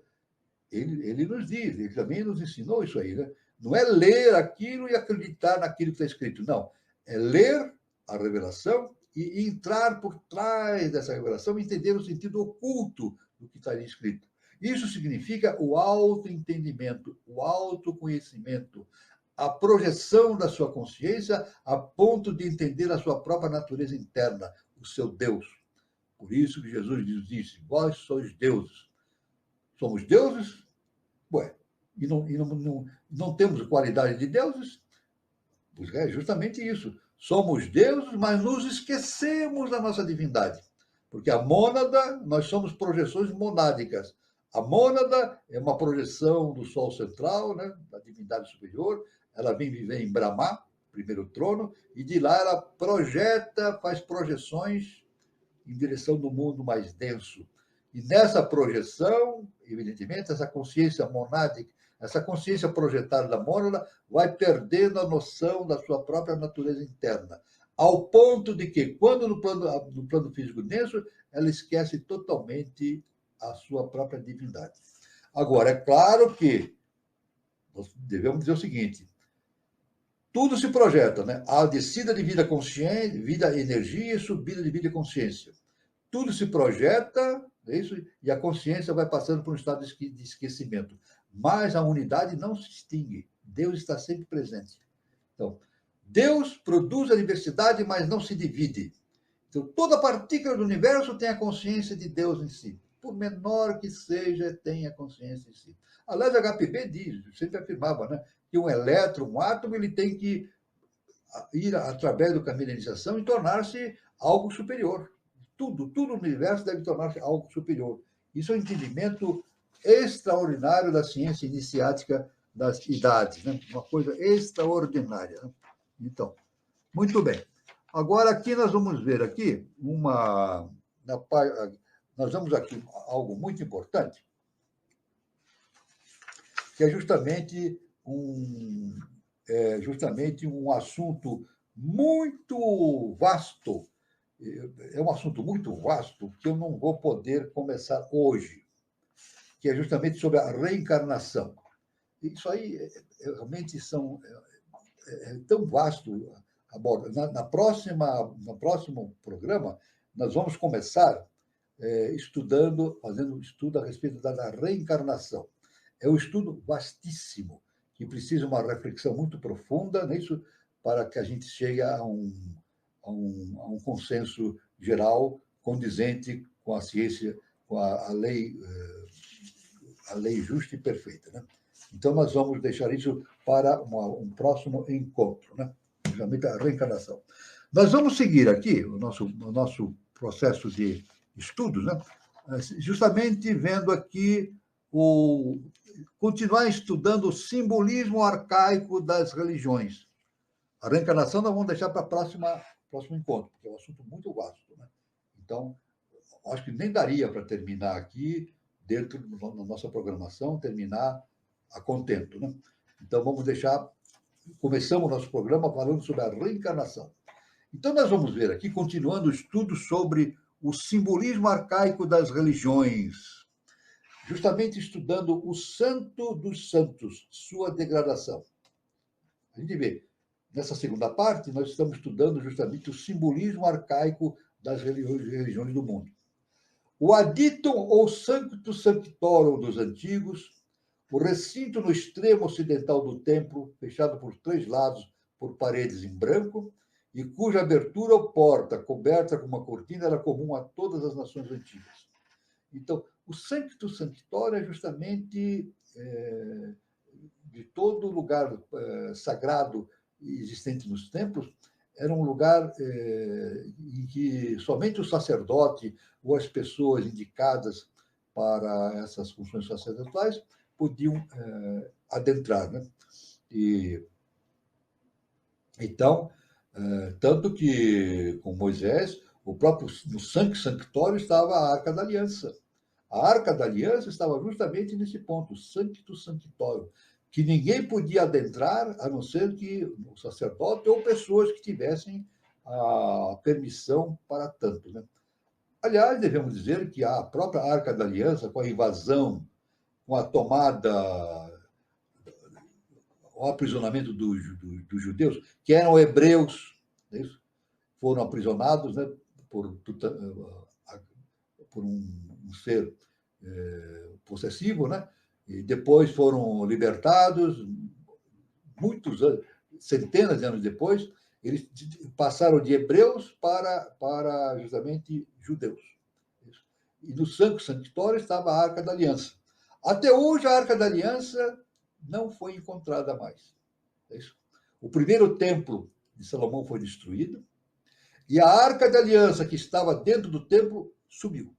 ele nos diz, ele também nos ensinou isso aí, né? Não é ler aquilo e acreditar naquilo que está escrito, não. É ler a revelação e entrar por trás dessa revelação e entender o sentido oculto do que está ali escrito. Isso significa o autoentendimento, o autoconhecimento, a projeção da sua consciência a ponto de entender a sua própria natureza interna, o seu Deus. Por isso que Jesus disse, vós sois deuses. Somos deuses? Ué, e não temos qualidade de deuses? Pois é justamente isso. Somos deuses, mas nos esquecemos da nossa divindade. Porque a mônada, nós somos projeções monádicas. A mônada é uma projeção do Sol central, né, da divindade superior. Ela vem viver em Brahma, primeiro trono, e de lá ela projeta, faz projeções em direção do mundo mais denso. E nessa projeção, evidentemente, essa consciência monádica, essa consciência projetada da mônada vai perdendo a noção da sua própria natureza interna, ao ponto de que, quando no plano físico denso, ela esquece totalmente a sua própria divindade. Agora, é claro que nós devemos dizer o seguinte: tudo se projeta, né? A descida de vida consciente, vida energia e subida de vida e consciência. Tudo se projeta, é isso? E a consciência vai passando por um estado de esquecimento. Mas a unidade não se extingue. Deus está sempre presente. Então, Deus produz a diversidade, mas não se divide. Então, toda partícula do universo tem a consciência de Deus em si. Por menor que seja, tem a consciência em si. Aliás, HPB diz, sempre afirmava, né, que um elétron, um átomo, ele tem que ir através do caminho da iniciação e tornar-se algo superior. Tudo no universo deve tornar-se algo superior. Isso é um entendimento extraordinário da ciência iniciática das idades, né? Uma coisa extraordinária. Né? Então, muito bem. Agora aqui nós vamos ver aqui nós vamos aqui algo muito importante, que é justamente um assunto muito vasto. É um assunto muito vasto que eu não vou poder começar hoje, que é justamente sobre a reencarnação. Isso aí realmente é tão vasto. No próximo programa, nós vamos começar fazendo um estudo a respeito da reencarnação. É um estudo vastíssimo, que precisa de uma reflexão muito profunda nisso, para que a gente chegue a um consenso geral condizente com a ciência, com a lei a lei justa e perfeita, né? Então, nós vamos deixar isso para um próximo encontro, né? Justamente a reencarnação. Nós vamos seguir aqui o nosso processo de estudos, né? Justamente vendo aqui continuar estudando o simbolismo arcaico das religiões. A reencarnação nós vamos deixar para o próximo encontro, porque é um assunto muito vasto, né? Então, acho que nem daria para terminar aqui, dentro da nossa programação, terminar a contento, né? Então, começamos o nosso programa falando sobre a reencarnação. Então, nós vamos ver aqui, continuando o estudo sobre o simbolismo arcaico das religiões, justamente estudando o santo dos santos, sua degradação. A gente vê, nessa segunda parte, nós estamos estudando justamente o simbolismo arcaico das religiões do mundo. O aditum ou sanctum sanctorum dos antigos, o recinto no extremo ocidental do templo, fechado por 3 lados por paredes em branco, e cuja abertura ou porta coberta com uma cortina era comum a todas as nações antigas. Então, o sanctum sanctorum é justamente de todo lugar sagrado existente nos templos, era um lugar em que somente o sacerdote ou as pessoas indicadas para essas funções sacerdotais podiam adentrar, né? Então, tanto que com Moisés, no Sanctum Sanctorum estava a Arca da Aliança. A Arca da Aliança estava justamente nesse ponto, Sanctum Sanctorum, que ninguém podia adentrar, a não ser que o sacerdote ou pessoas que tivessem a permissão para tanto, né? Aliás, devemos dizer que a própria Arca da Aliança, com a invasão, com a tomada, o aprisionamento dos judeus, que eram hebreus, né? Foram aprisionados, né, por um ser possessivo, né? E depois foram libertados, muitos anos, centenas de anos depois, eles passaram de hebreus para justamente judeus. E no Sanctum Sanctorum estava a Arca da Aliança. Até hoje, a Arca da Aliança não foi encontrada mais. O primeiro templo de Salomão foi destruído e a Arca da Aliança, que estava dentro do templo, sumiu.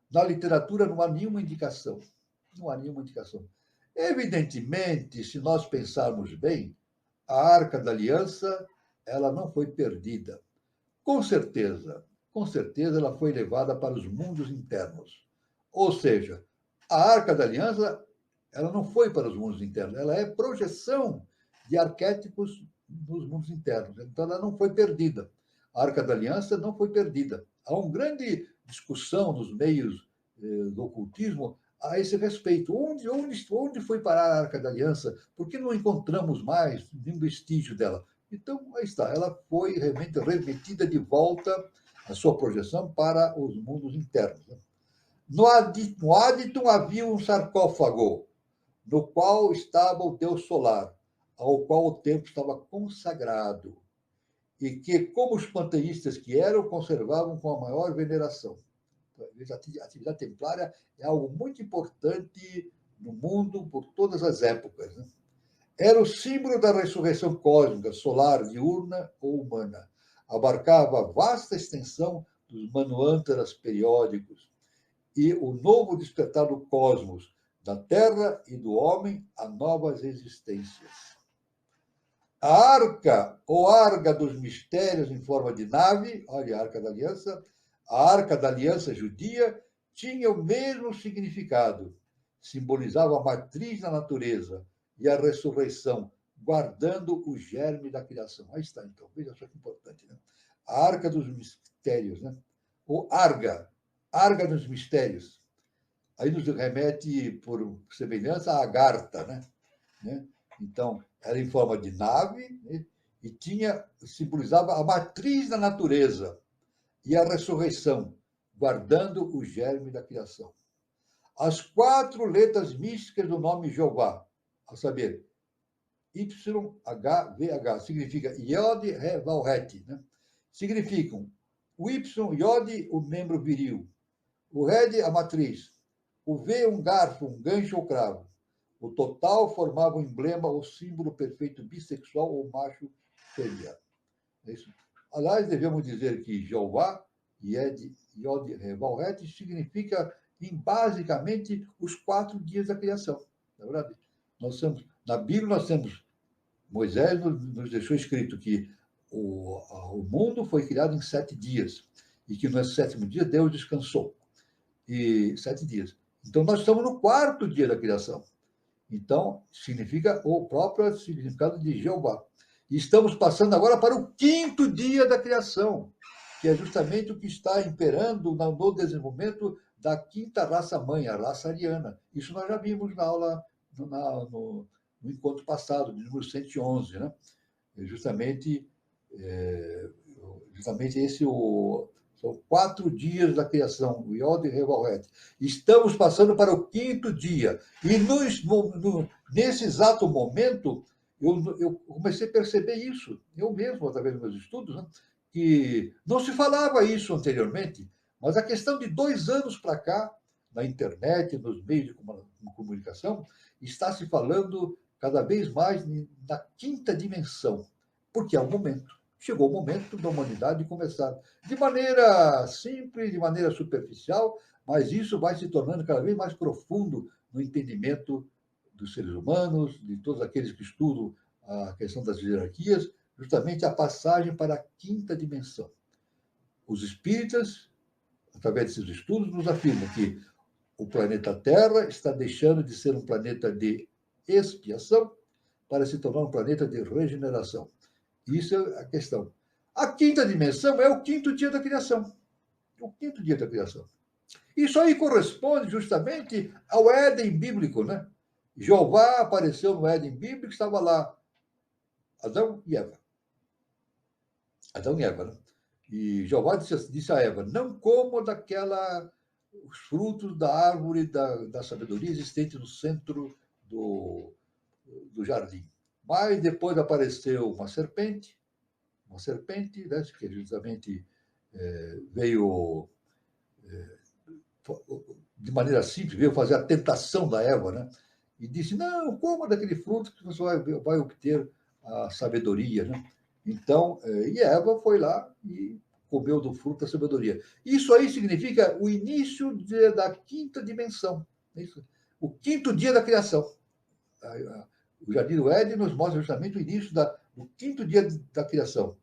Na literatura não há nenhuma indicação. Não há nenhuma indicação. Evidentemente, se nós pensarmos bem, a Arca da Aliança ela não foi perdida. Com certeza ela foi levada para os mundos internos. Ou seja, a Arca da Aliança ela não foi para os mundos internos, ela é projeção de arquétipos nos mundos internos. Então, ela não foi perdida. A Arca da Aliança não foi perdida. Há uma grande discussão nos meios do ocultismo a esse respeito. Onde foi parar a Arca da Aliança? Por que não encontramos mais nenhum vestígio dela? Então, aí está. Ela foi realmente remetida de volta a sua projeção para os mundos internos. No aditum havia um sarcófago, no qual estava o Deus solar, ao qual o templo estava consagrado, e que, como os panteístas que eram, conservavam com a maior veneração. A atividade templária é algo muito importante no mundo por todas as épocas, né? Era o símbolo da ressurreição cósmica, solar, diurna ou humana. Abarcava a vasta extensão dos manwântaras periódicos e o novo despertar do cosmos, da Terra e do homem a novas existências. A arca, ou arca dos mistérios em forma de nave, olha a Arca da Aliança, a Arca da Aliança judia tinha o mesmo significado. Simbolizava a matriz da natureza e a ressurreição, guardando o germe da criação. Aí está, então. Veja só que importante, né? A Arca dos Mistérios, né? Ou Arga dos Mistérios. Aí nos remete, por semelhança, à Agartha, né? Então, era em forma de nave, né? E simbolizava a matriz da natureza e a ressurreição, guardando o germe da criação. As 4 letras místicas do nome Jeová, a saber, YHVH, significa Yod, He, Vav, Het, né? Significam o Y, Yod, o membro viril, o Red, a matriz, O V, um garfo, um gancho ou cravo. O total formava o emblema ou símbolo perfeito bissexual ou macho feriado. É isso. Aliás, devemos dizer que Jeová, Yod-Heh-Vav-Het, significa, basicamente, os 4 dias da criação. Na verdade, na Bíblia, nós temos, Moisés nos deixou escrito que o mundo foi criado em 7 dias e que no 7º dia Deus descansou. E 7 dias. Então, nós estamos no 4º dia da criação. Então, significa o próprio significado de Jeová. E estamos passando agora para o 5º dia da criação, que é justamente o que está imperando no desenvolvimento da 5ª raça-mãe, a raça ariana. Isso nós já vimos na aula, no encontro passado, de número 111, né? Justamente esse são 4 dias da criação, o Yod-Heh-Vav-Het. Estamos passando para o 5º dia. E nesse exato momento, eu comecei a perceber isso, eu mesmo, através dos meus estudos, né, que não se falava isso anteriormente, mas a questão de 2 anos para cá, na internet, nos meios de comunicação, está se falando cada vez mais na 5ª dimensão, porque é o momento. Chegou o momento da humanidade começar de maneira simples, de maneira superficial, mas isso vai se tornando cada vez mais profundo no entendimento dos seres humanos, de todos aqueles que estudam a questão das hierarquias, justamente a passagem para a 5ª dimensão. Os espíritas, através desses estudos, nos afirmam que o planeta Terra está deixando de ser um planeta de expiação para se tornar um planeta de regeneração. Isso é a questão. A 5ª dimensão é o 5º dia da criação. O 5º dia da criação. Isso aí corresponde justamente ao Éden bíblico, né? Jeová apareceu no Éden bíblico, estava lá Adão e Eva. Adão e Eva, né? E Jeová disse a Eva, não coma os frutos da árvore da sabedoria existente no centro do jardim. Mas depois apareceu uma serpente, né, que justamente veio, de maneira simples, veio fazer a tentação da Eva, né? E disse, não, coma daquele fruto que você vai obter a sabedoria, né? Então, e Eva foi lá e comeu do fruto da sabedoria. Isso aí significa o início da 5ª dimensão. O 5º dia da criação. O Jardim do Éden nos mostra justamente o início do 5º dia da criação.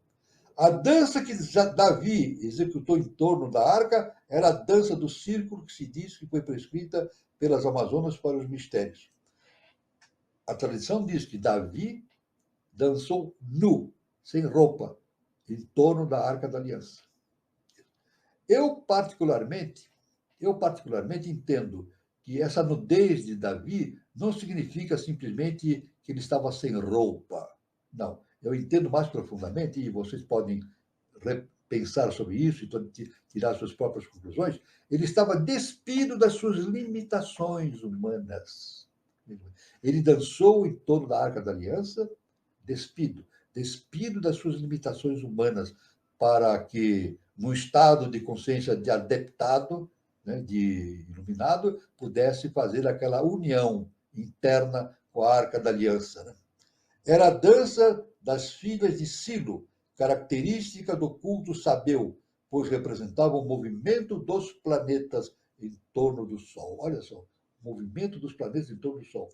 A dança que Davi executou em torno da arca era a dança do círculo que se diz que foi prescrita pelas Amazonas para os mistérios. A tradição diz que Davi dançou nu, sem roupa, em torno da Arca da Aliança. Eu particularmente entendo que essa nudez de Davi não significa simplesmente que ele estava sem roupa. Não. Eu entendo mais profundamente, e vocês podem pensar sobre isso e tirar suas próprias conclusões. Ele estava despido das suas limitações humanas. Ele dançou em torno da Arca da Aliança, despido das suas limitações humanas, para que, no estado de consciência de adeptado, né, de iluminado, pudesse fazer aquela união interna com a Arca da Aliança. Né? Era a dança das filhas de Silo, característica do culto sabeu, pois representava o movimento dos planetas em torno do Sol. Olha só, o movimento dos planetas em torno do Sol.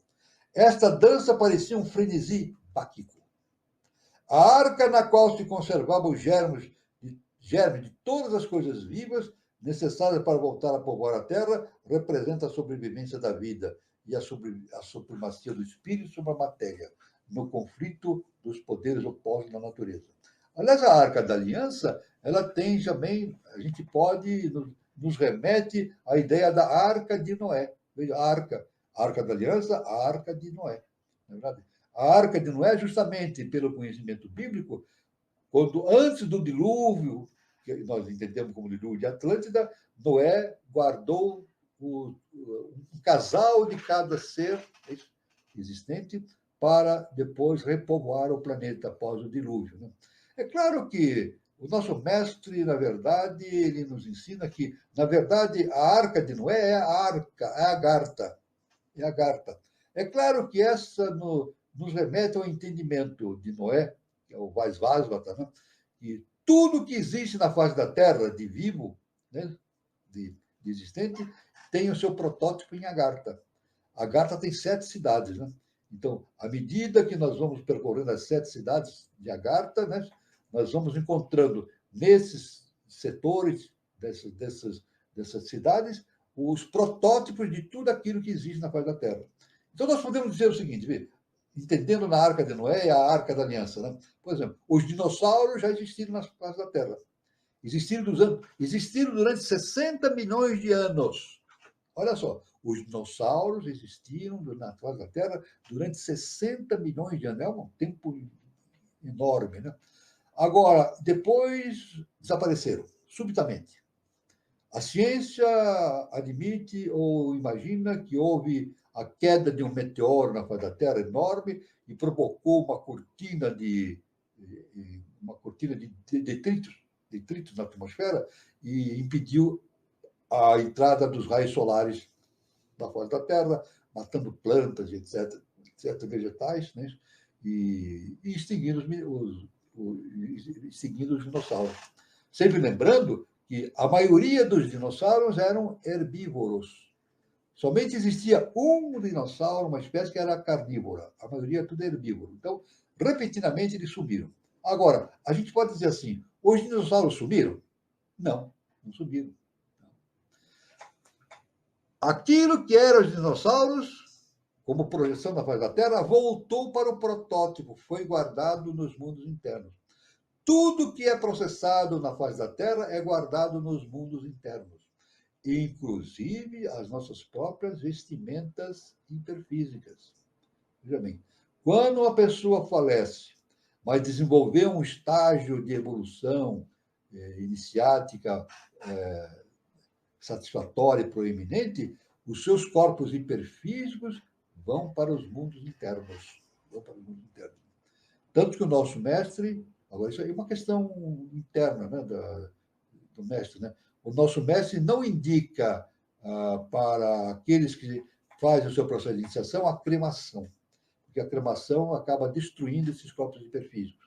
Esta dança parecia um frenesi báquico. A arca na qual se conservavam os germes de todas as coisas vivas necessárias para voltar a povoar a Terra representa a sobrevivência da vida e a supremacia do espírito sobre a matéria, no conflito dos poderes opostos na natureza. Aliás, a Arca da Aliança, ela tem também, a gente pode, nos remete à ideia da Arca de Noé. Veja, a Arca da Aliança, a Arca de Noé. Não é verdade? A Arca de Noé, justamente pelo conhecimento bíblico, quando antes do dilúvio, que nós entendemos como dilúvio de Atlântida, Noé guardou um casal de cada ser existente para depois repovoar o planeta após o dilúvio. Né? É claro que O nosso mestre, na verdade, ele nos ensina que, na verdade, a Arca de Noé é a arca, é a garta. É a garta. É claro que essa nos remete ao entendimento de Noé, que é o Vaisvasvata, né? E tudo que existe na face da Terra, de vivo, né? de existente, tem o seu protótipo em Agartha. Agartha tem 7 cidades, né? Então, à medida que nós vamos percorrendo as 7 cidades de Agartha, né, nós vamos encontrando nesses setores dessas cidades os protótipos de tudo aquilo que existe na face da Terra. Então, nós podemos dizer o seguinte, entendendo na Arca de Noé e a Arca da Aliança, né? Por exemplo, os dinossauros já existiram na face da Terra. Existiram durante 60 milhões de anos. Olha só, os dinossauros existiram na face da Terra durante 60 milhões de anos. É um tempo enorme, né? Agora, depois desapareceram, subitamente. A ciência admite ou imagina que houve a queda de um meteoro na face da Terra enorme e provocou uma cortina de detritos na atmosfera e impediu a entrada dos raios solares da face da Terra, matando plantas, etc vegetais, né? e extinguindo os dinossauros. Sempre lembrando que a maioria dos dinossauros eram herbívoros. Somente existia um dinossauro, uma espécie que era carnívora. A maioria tudo herbívoro. Então, repentinamente, eles sumiram. Agora, a gente pode dizer assim, os dinossauros sumiram? Não, não sumiram. Aquilo que eram os dinossauros, como projeção da face da Terra, voltou para o protótipo, foi guardado nos mundos internos. Tudo que é processado na face da Terra é guardado nos mundos internos, inclusive as nossas próprias vestimentas hiperfísicas. Veja bem, quando uma pessoa falece, mas desenvolveu um estágio de evolução iniciática satisfatória e proeminente, os seus corpos hiperfísicos vão para os mundos internos. Tanto que o nosso mestre, agora isso aí é uma questão interna, né, do mestre, né? O nosso mestre não indica para aqueles que fazem o seu processo de iniciação a cremação, porque a cremação acaba destruindo esses corpos hiperfísicos.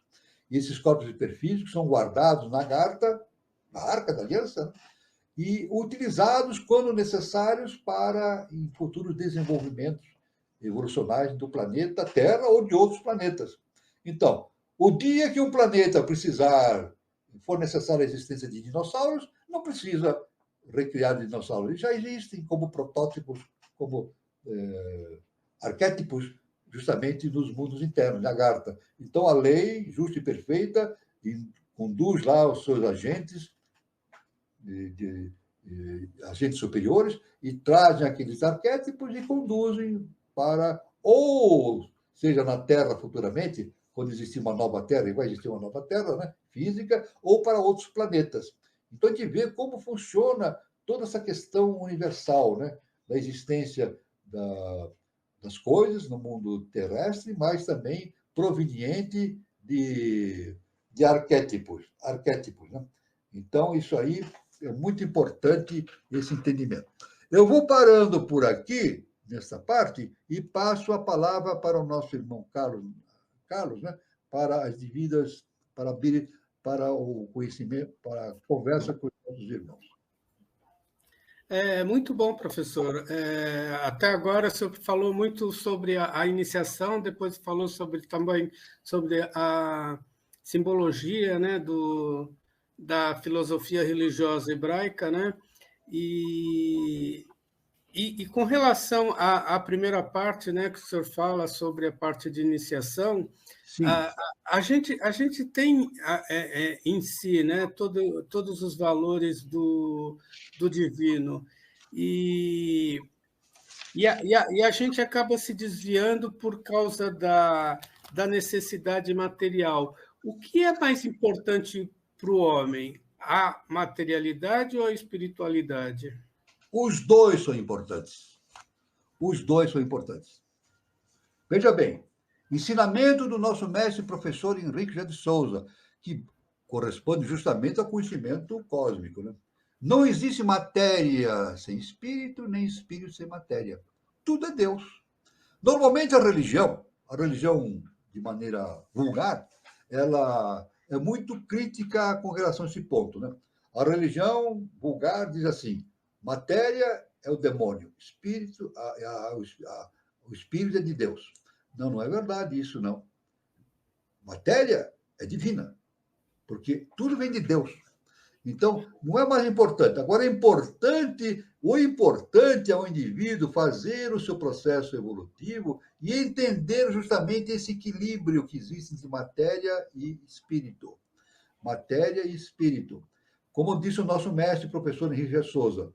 E esses corpos hiperfísicos são guardados na Arca da Aliança, né? E utilizados quando necessários para em futuros desenvolvimentos evolucionais do planeta Terra ou de outros planetas. Então, o dia que um planeta for necessária a existência de dinossauros, não precisa recriar dinossauros. Eles já existem como protótipos, como arquétipos, justamente nos mundos internos, na Agartha. Então, a lei justa e perfeita conduz lá os seus agentes, agentes superiores, e trazem aqueles arquétipos e conduzem para, ou seja na Terra futuramente, quando existir uma nova Terra, e vai existir uma nova Terra, né, física, ou para outros planetas. Então, a gente vê como funciona toda essa questão universal, né, da existência das coisas no mundo terrestre, mas também proveniente de arquétipos, né? Então, isso aí é muito importante, esse entendimento. Eu vou parando por aqui, nessa parte, e passo a palavra para o nosso irmão Carlos, né, para as devidas, para o conhecimento, para a conversa com os nossos irmãos. Muito bom, professor. Até agora o senhor falou muito sobre a iniciação, depois falou também sobre a simbologia, né, da filosofia religiosa hebraica, né? E com relação à primeira parte, né, que o senhor fala sobre a parte de iniciação, a gente tem em si, né, todos os valores do divino, e a gente acaba se desviando por causa da necessidade material. O que é mais importante para o homem, a materialidade ou a espiritualidade? Os dois são importantes. Os dois são importantes. Veja bem, ensinamento do nosso mestre e professor Henrique José de Souza, que corresponde justamente ao conhecimento cósmico, né? Não existe matéria sem espírito, nem espírito sem matéria. Tudo é Deus. Normalmente a religião de maneira vulgar, ela é muito crítica com relação a esse ponto, né? A religião vulgar diz assim: matéria é o demônio, o espírito é de Deus. Não, não é verdade isso, não. Matéria é divina, porque tudo vem de Deus. Então, não é mais importante. Agora, o importante é o indivíduo fazer o seu processo evolutivo e entender justamente esse equilíbrio que existe entre matéria e espírito. Matéria e espírito. Como disse o nosso mestre, professor Henrique de Souza,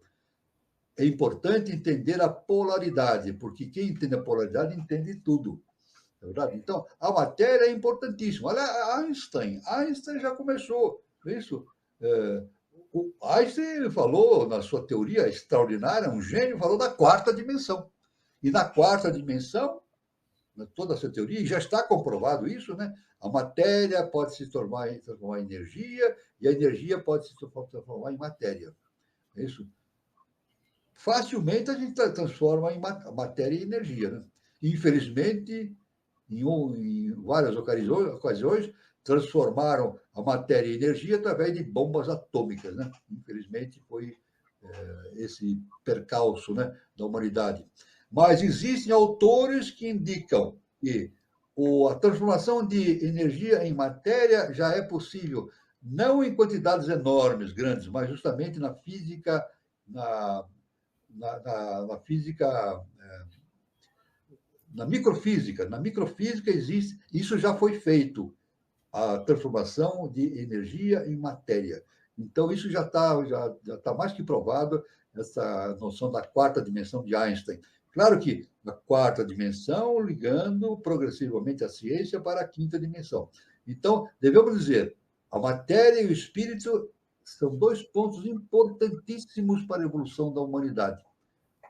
é importante entender a polaridade, porque quem entende a polaridade entende tudo. É verdade? Então, a matéria é importantíssima. Olha, Einstein já começou isso. O Einstein falou, na sua teoria extraordinária, um gênio, falou da quarta dimensão. E na quarta dimensão, toda essa teoria, e já está comprovado isso, né? A matéria pode se transformar em energia, e a energia pode se transformar em matéria. É isso? Facilmente a gente transforma em matéria e energia, né? Infelizmente, em várias ocasiões, transformaram a matéria em energia através de bombas atômicas, né? Infelizmente, foi esse percalço, né, da humanidade. Mas existem autores que indicam que a transformação de energia em matéria já é possível, não em quantidades enormes, grandes, mas justamente na física, na física, na microfísica. Na microfísica existe, isso já foi feito, a transformação de energia em matéria. Então, isso já tá mais que provado, essa noção da quarta dimensão de Einstein. Claro que a quarta dimensão ligando progressivamente a ciência para a quinta dimensão. Então, devemos dizer, a matéria e o espírito são dois pontos importantíssimos para a evolução da humanidade.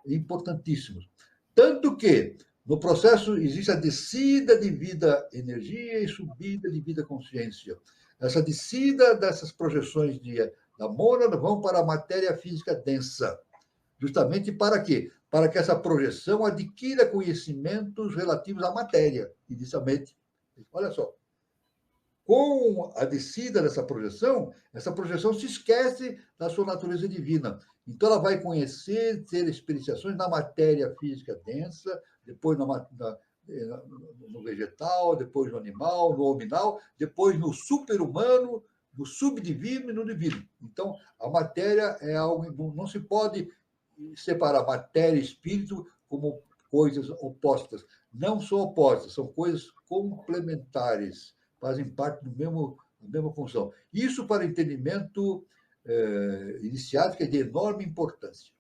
Importantíssimos. Tanto que, no processo, existe a descida de vida-energia e subida de vida-consciência. Essa descida dessas projeções da mônada vão para a matéria física densa. Justamente para quê? Para que essa projeção adquira conhecimentos relativos à matéria, inicialmente. Olha só. Com a descida dessa projeção, essa projeção se esquece da sua natureza divina. Então, ela vai conhecer, ter experienciações na matéria física densa, depois no vegetal, depois no animal, no hominal, depois no super-humano, no subdivino e no divino. Então, a matéria é algo, não se pode separar matéria e espírito como coisas opostas. Não são opostas, são coisas complementares, fazem parte da mesma função. Isso, para entendimento iniciático, é de enorme importância.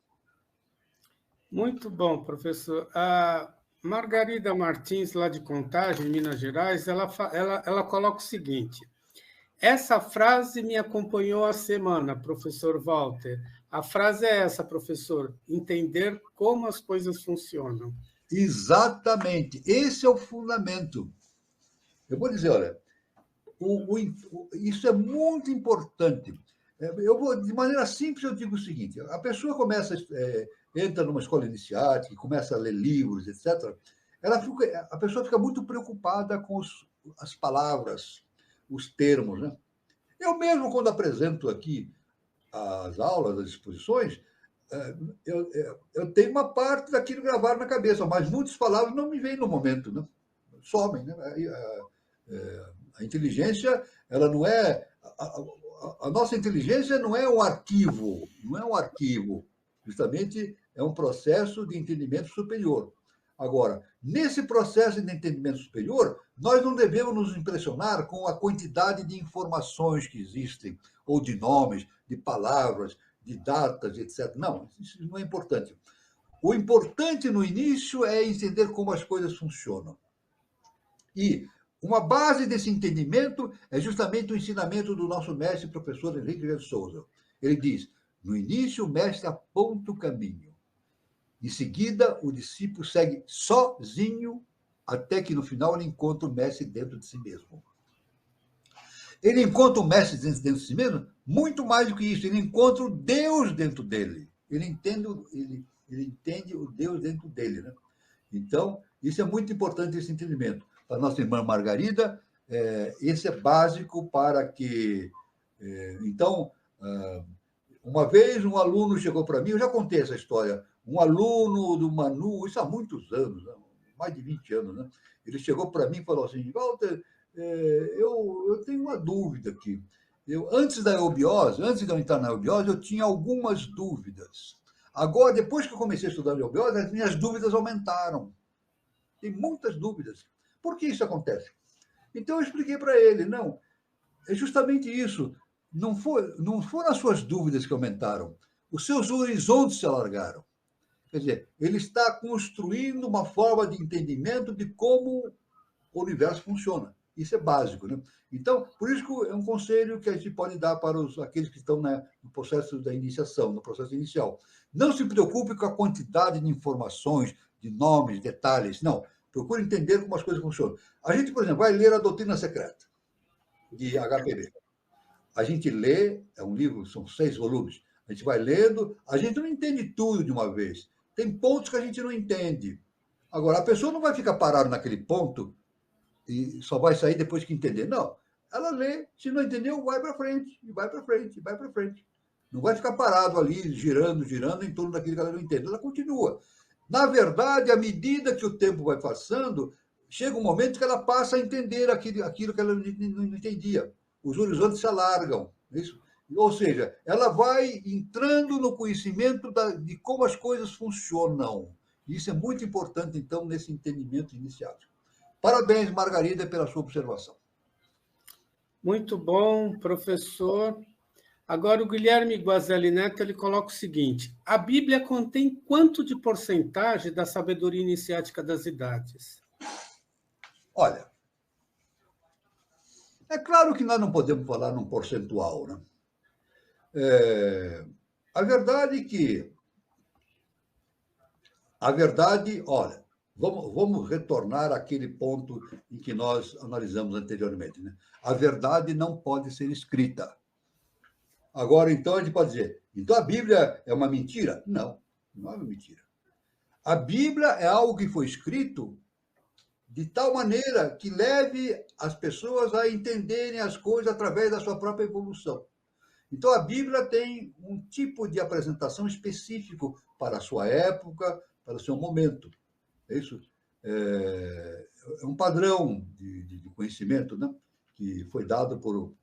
Muito bom, professor. A Margarida Martins, lá de Contagem, Minas Gerais, ela coloca o seguinte: essa frase me acompanhou a semana, professor Walter. A frase é essa, professor: entender como as coisas funcionam. Exatamente. Esse é o fundamento. Eu vou dizer, olha, isso é muito importante. De maneira simples, eu digo o seguinte: a pessoa entra numa escola iniciática, começa a ler livros, etc. A pessoa fica muito preocupada com as palavras, os termos, né? Eu mesmo, quando apresento aqui as aulas, as exposições, eu tenho uma parte daquilo gravado na cabeça, mas muitas palavras não me vêm no momento, né? Somem, né? A inteligência, ela não é... A nossa inteligência não é um arquivo, justamente é um processo de entendimento superior. Agora, nesse processo de entendimento superior, nós não devemos nos impressionar com a quantidade de informações que existem, ou de nomes, de palavras, de datas, etc. Não, isso não é importante. O importante no início é entender como as coisas funcionam. E uma base desse entendimento é justamente o ensinamento do nosso mestre, professor Henrique de Souza. Ele diz: no início, o mestre aponta o caminho. Em seguida, o discípulo segue sozinho, até que no final ele encontra o mestre dentro de si mesmo. Ele encontra o mestre dentro de si mesmo? Muito mais do que isso. Ele encontra o Deus dentro dele. Ele entende o Deus dentro dele. Né? Então, isso é muito importante, esse entendimento. Para a nossa irmã Margarida, esse é básico para que... Então, uma vez um aluno chegou para mim, eu já contei essa história, um aluno do Manu, isso há muitos anos, mais de 20 anos, né? Ele chegou para mim e falou assim, Walter, eu tenho uma dúvida aqui. Antes de eu entrar na eubiose, eu tinha algumas dúvidas. Agora, depois que eu comecei a estudar a eubiose, as minhas dúvidas aumentaram. Tem muitas dúvidas. Por que isso acontece? Então, eu expliquei para ele, não, é justamente isso. Não foram as suas dúvidas que aumentaram, os seus horizontes se alargaram. Quer dizer, ele está construindo uma forma de entendimento de como o universo funciona. Isso é básico. Né? Então, por isso que é um conselho que a gente pode dar para aqueles que estão no processo da iniciação, no processo inicial. Não se preocupe com a quantidade de informações, de nomes, detalhes. Não. Procure entender como as coisas funcionam. A gente, por exemplo, vai ler a Doutrina Secreta, de HPB. A gente lê, é um livro, são 6 volumes, a gente vai lendo, a gente não entende tudo de uma vez. Tem pontos que a gente não entende. Agora, a pessoa não vai ficar parada naquele ponto e só vai sair depois que entender. Não. Ela lê, se não entendeu, vai para frente, e vai para frente, e vai para frente. Não vai ficar parado ali, girando em torno daquilo que ela não entende. Ela continua. Na verdade, à medida que o tempo vai passando, chega um momento que ela passa a entender aquilo que ela não entendia. Os horizontes se alargam. Isso? Ou seja, ela vai entrando no conhecimento de como as coisas funcionam. Isso é muito importante, então, nesse entendimento iniciático. Parabéns, Margarida, pela sua observação. Muito bom, professor. Agora, o Guilherme Guazelli Neto ele coloca o seguinte: a Bíblia contém quanto de porcentagem da sabedoria iniciática das idades? Olha, é claro que nós não podemos falar num percentual, né? Olha, vamos retornar àquele ponto em que nós analisamos anteriormente, né? A verdade não pode ser escrita. Agora, então, a gente pode dizer, então a Bíblia é uma mentira? Não, não é uma mentira. A Bíblia é algo que foi escrito de tal maneira que leve as pessoas a entenderem as coisas através da sua própria evolução. Então, a Bíblia tem um tipo de apresentação específico para a sua época, para o seu momento. É isso? É um padrão de conhecimento, né? Que foi dado por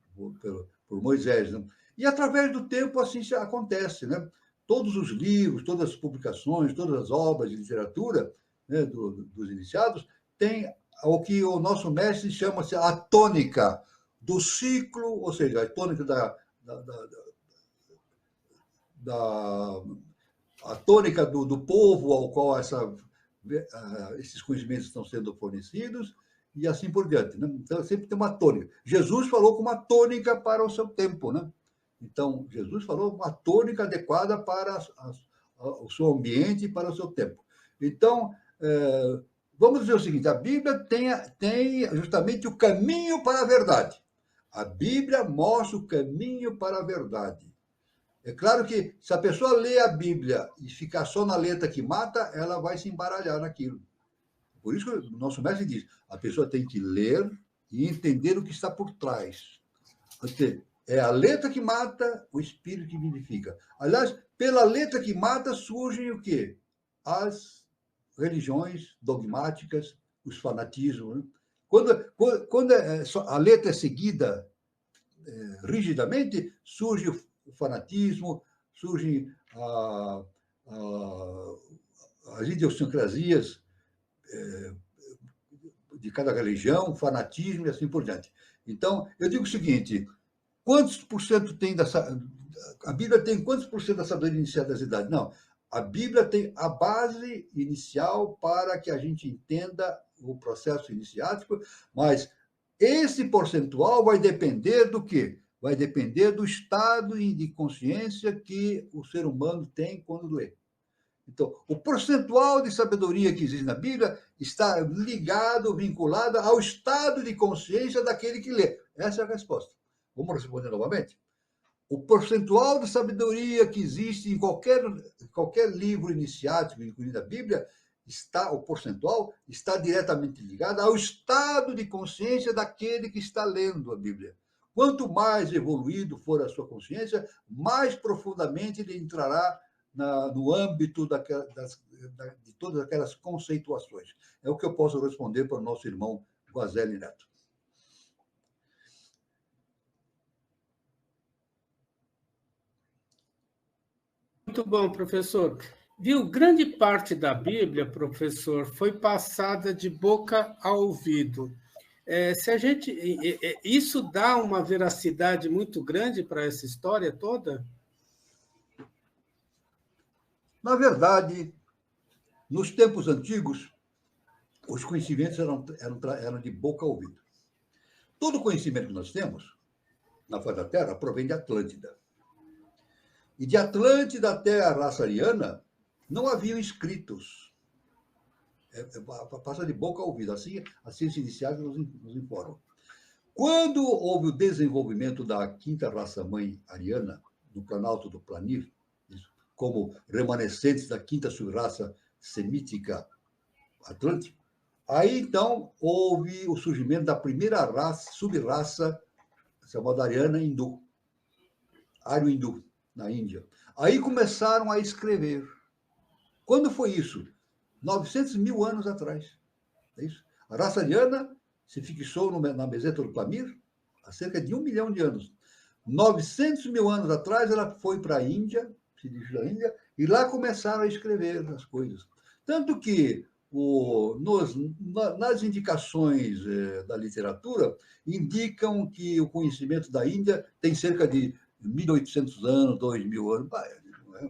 Moisés. Né? E, através do tempo, assim acontece. Né? Todos os livros, todas as publicações, todas as obras de literatura, né, dos iniciados têm o que o nosso mestre chama-se a tônica do ciclo, ou seja, a tônica a tônica do povo ao qual esses conhecimentos estão sendo fornecidos, e assim por diante. Né? Então, sempre tem uma tônica. Jesus falou com uma tônica para o seu tempo. Né? Então, Jesus falou uma tônica adequada para o seu ambiente e para o seu tempo. Então, vamos dizer o seguinte, a Bíblia tem justamente o caminho para a verdade. A Bíblia mostra o caminho para a verdade. É claro que, se a pessoa lê a Bíblia e ficar só na letra que mata, ela vai se embaralhar naquilo. Por isso que o nosso mestre diz, a pessoa tem que ler e entender o que está por trás. É a letra que mata, o espírito que vivifica. Aliás, pela letra que mata surgem o quê? As religiões dogmáticas, os fanatismos. Né? Quando a letra é seguida rigidamente, surge o fanatismo, surgem as idiosincrasias de cada religião, fanatismo e assim por diante. Então, eu digo o seguinte, quantos por cento tem a Bíblia tem quantos por cento da sabedoria inicial das idades? Não, a Bíblia tem a base inicial para que a gente entenda o processo iniciático, mas esse percentual vai depender do quê? Vai depender do estado de consciência que o ser humano tem quando lê. Então, o percentual de sabedoria que existe na Bíblia está vinculado ao estado de consciência daquele que lê. Essa é a resposta. Vamos responder novamente? O percentual de sabedoria que existe em qualquer livro iniciático, incluindo a Bíblia, o percentual está diretamente ligado ao estado de consciência daquele que está lendo a Bíblia. Quanto mais evoluído for a sua consciência, mais profundamente ele entrará no âmbito de todas aquelas conceituações. É o que eu posso responder para o nosso irmão Guazelli Neto. Muito bom, professor. Viu, grande parte da Bíblia, professor, foi passada de boca a ouvido. Se a gente, isso dá uma veracidade muito grande para essa história toda? Na verdade, nos tempos antigos, os conhecimentos eram de boca a ouvido. Todo conhecimento que nós temos na face da Terra provém de Atlântida. E de Atlântida até a raça ariana, não haviam escritos. Passa de boca a ouvido. Assim as ciências iniciais nos informam. Quando houve o desenvolvimento da quinta raça-mãe ariana, no Planalto do Planir, como remanescentes da quinta subraça semítica atlântica, aí, então, houve o surgimento da primeira subraça chamada ariana hindu, ário-hindu, na Índia. Aí começaram a escrever. Quando foi isso? 900 mil anos atrás. É isso? A raça ariana se fixou na meseta do Pamir há cerca de 1 milhão de anos. 900 mil anos atrás, ela foi para a Índia, se dirigiu à Índia, e lá começaram a escrever as coisas. Tanto que nas indicações da literatura, indicam que o conhecimento da Índia tem cerca de 1.800 anos, 2.000 anos.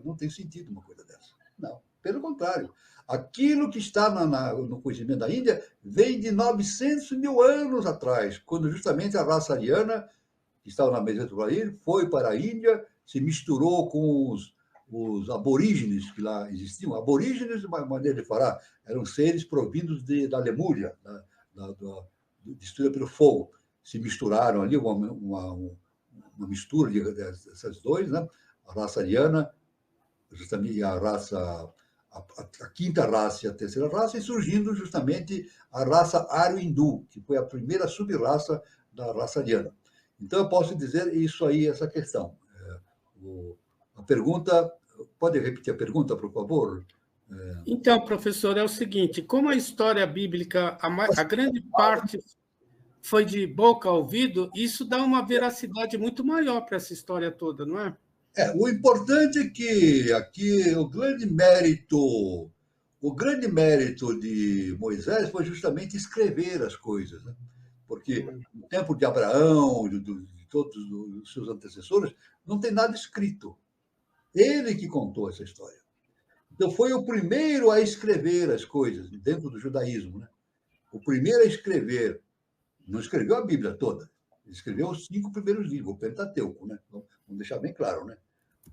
Não tem sentido uma coisa dessa. Não, pelo contrário. Aquilo que está no conhecimento da Índia vem de 900 mil anos atrás, quando justamente a raça ariana, que estava na meseta do Planir, foi para a Índia, se misturou com os aborígenes que lá existiam. Aborígenes, de uma maneira de falar, eram seres provindos da Lemúria, destruída pelo fogo. Se misturaram ali, uma mistura dessas dois, né? A raça ariana, justamente a raça, a quinta raça e a terceira raça, e surgindo justamente a raça ário-hindu, que foi a primeira sub-raça da raça ariana. Então, eu posso dizer isso aí, essa questão. A pergunta, pode repetir a pergunta, por favor? Então, professor, é o seguinte, como a história bíblica, a grande parte foi de boca a ouvido, isso dá uma veracidade muito maior para essa história toda, não é? O importante é que aqui o grande mérito de Moisés foi justamente escrever as coisas, né? Porque no tempo de Abraão, de todos os seus antecessores, não tem nada escrito. Ele que contou essa história. Então, foi o primeiro a escrever as coisas dentro do judaísmo, né? O primeiro a escrever. Não escreveu a Bíblia toda. Ele escreveu os 5 primeiros livros, o Pentateuco, né? Vamos deixar bem claro, né?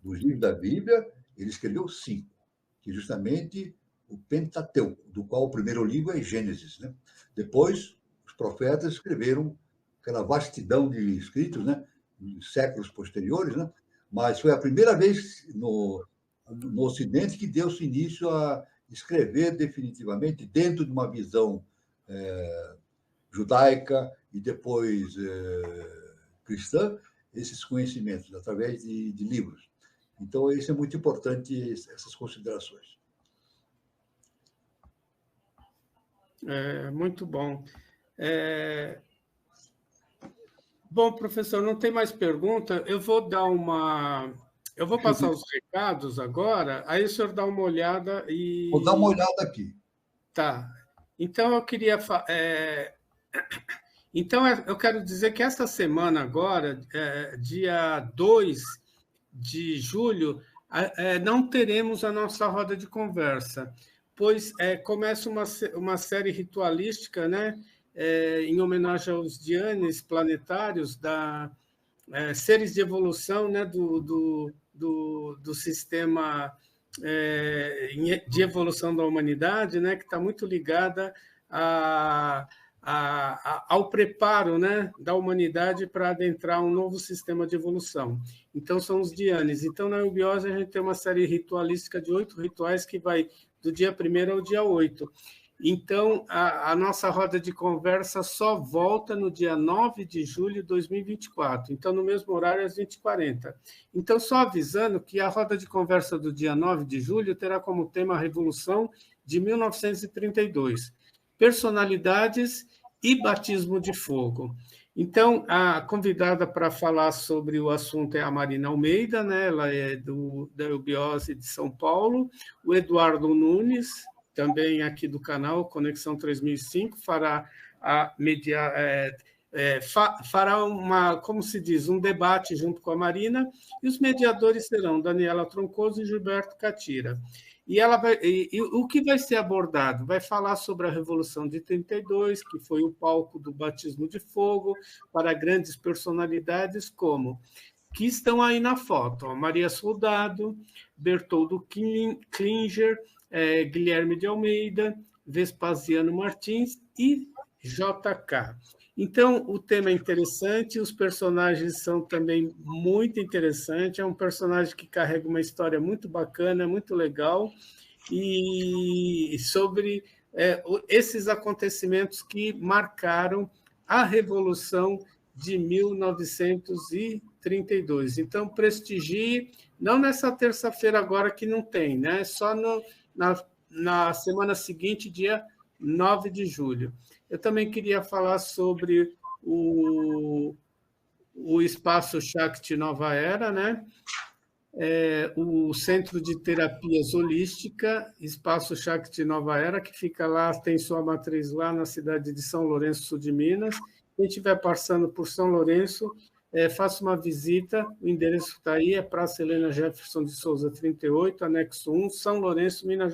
Dos livros da Bíblia, ele escreveu 5, que é justamente o Pentateuco, do qual o primeiro livro é Gênesis, né? Depois, os profetas escreveram aquela vastidão de escritos, né? Em séculos posteriores, né? Mas foi a primeira vez no Ocidente que deu-se início a escrever definitivamente, dentro de uma visão judaica e depois cristã, esses conhecimentos, através de livros. Então, isso é muito importante, essas considerações. Muito bom. Bom, professor, não tem mais pergunta. Eu vou passar os recados agora, aí o senhor dá uma olhada e... Vou dar uma olhada aqui. Tá. Então, eu queria... Então, eu quero dizer que esta semana agora, dia 2 de julho, não teremos a nossa roda de conversa, pois começa uma série ritualística, né, em homenagem aos Dianes planetários, seres de evolução, né, do sistema de evolução da humanidade, né, que está muito ligada ao preparo, né, da humanidade para adentrar um novo sistema de evolução. Então, são os dhyanis. Então, na eubiose, a gente tem uma série ritualística de 8 rituais que vai do dia 1º ao dia 8. Então, a nossa roda de conversa só volta no dia 9 de julho de 2024. Então, no mesmo horário, às 20h40. Então, só avisando que a roda de conversa do dia 9 de julho terá como tema a Revolução de 1932. Personalidades e batismo de fogo. Então, a convidada para falar sobre o assunto é a Marina Almeida, né? Ela é da eubiose de São Paulo. O Eduardo Nunes, também aqui do canal Conexão 3005, fará fará como se diz, um debate junto com a Marina, e os mediadores serão Daniela Troncoso e Gilberto Catira. E o que vai ser abordado? Vai falar sobre a Revolução de 32, que foi o palco do batismo de fogo para grandes personalidades como que estão aí na foto, ó, Maria Soldado, Bertoldo Klinger, Guilherme de Almeida, Vespasiano Martins e JK. Então, o tema é interessante, os personagens são também muito interessantes, é um personagem que carrega uma história muito bacana, muito legal, e sobre esses acontecimentos que marcaram a Revolução de 1932. Então, prestigie, não nessa terça-feira agora que não tem, né? Só na semana seguinte, dia 9 de julho. Eu também queria falar sobre o Espaço Shakti Nova Era, né? O Centro de Terapias Holística, Espaço Shakti Nova Era, que fica lá, tem sua matriz lá na cidade de São Lourenço, sul de Minas. Quem estiver passando por São Lourenço, faça uma visita, o endereço está aí, é Praça Helena Jefferson de Souza, 38, anexo 1, São Lourenço, Minas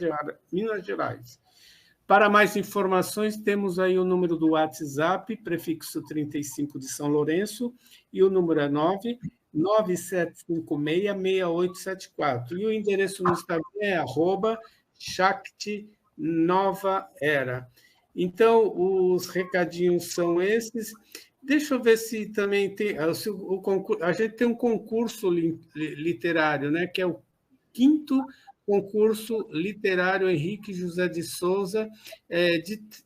Gerais. Para mais informações, temos aí o número do WhatsApp, prefixo 35 de São Lourenço, e o número é 997566874. E o endereço no Instagram é @Shakti Nova Era. Então, os recadinhos são esses. Deixa eu ver se também tem... o concurso, a gente tem um concurso literário, né, que é o 5º concurso literário Henrique José de Souza,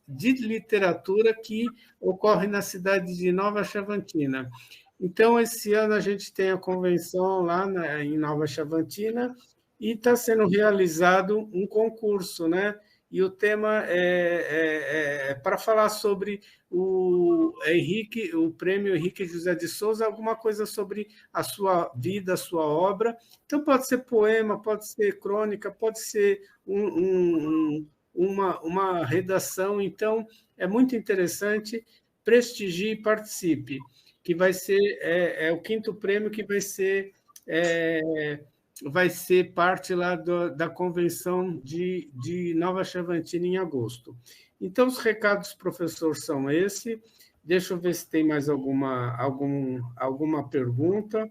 de literatura, que ocorre na cidade de Nova Chavantina. Então, esse ano a gente tem a convenção lá em Nova Chavantina e está sendo realizado um concurso, né? E o tema é para falar sobre o prêmio Henrique José de Souza, alguma coisa sobre a sua vida, a sua obra. Então, pode ser poema, pode ser crônica, pode ser uma redação. Então, é muito interessante. Prestigie e participe, que vai ser o 5º prêmio, que vai ser parte lá da convenção de Nova Chavantina em agosto. Então, os recados, professor, são esse. Deixa eu ver se tem mais alguma pergunta.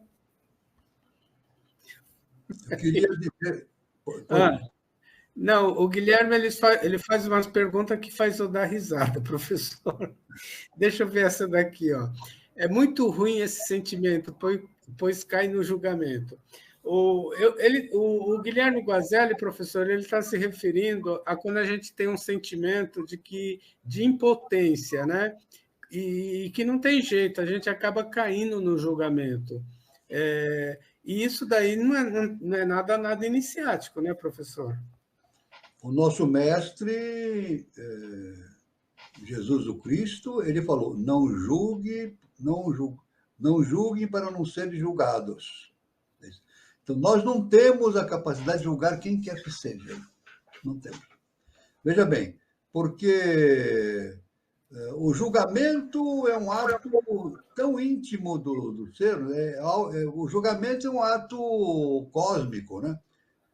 Eu queria dizer... Não, o Guilherme ele faz umas perguntas que faz eu dar risada, professor. Deixa eu ver essa daqui, ó. É muito ruim esse sentimento, pois cai no julgamento. O Guilherme Guazelli, professor, ele está se referindo a quando a gente tem um sentimento de impotência, né? E que não tem jeito, a gente acaba caindo no julgamento. E isso daí não é nada iniciático, né, professor? O nosso mestre, Jesus o Cristo, ele falou: não julguem para não serem julgados. Então, nós não temos a capacidade de julgar quem quer que seja. Não temos. Veja bem, porque o julgamento é um ato tão íntimo do ser, o julgamento é um ato cósmico, né?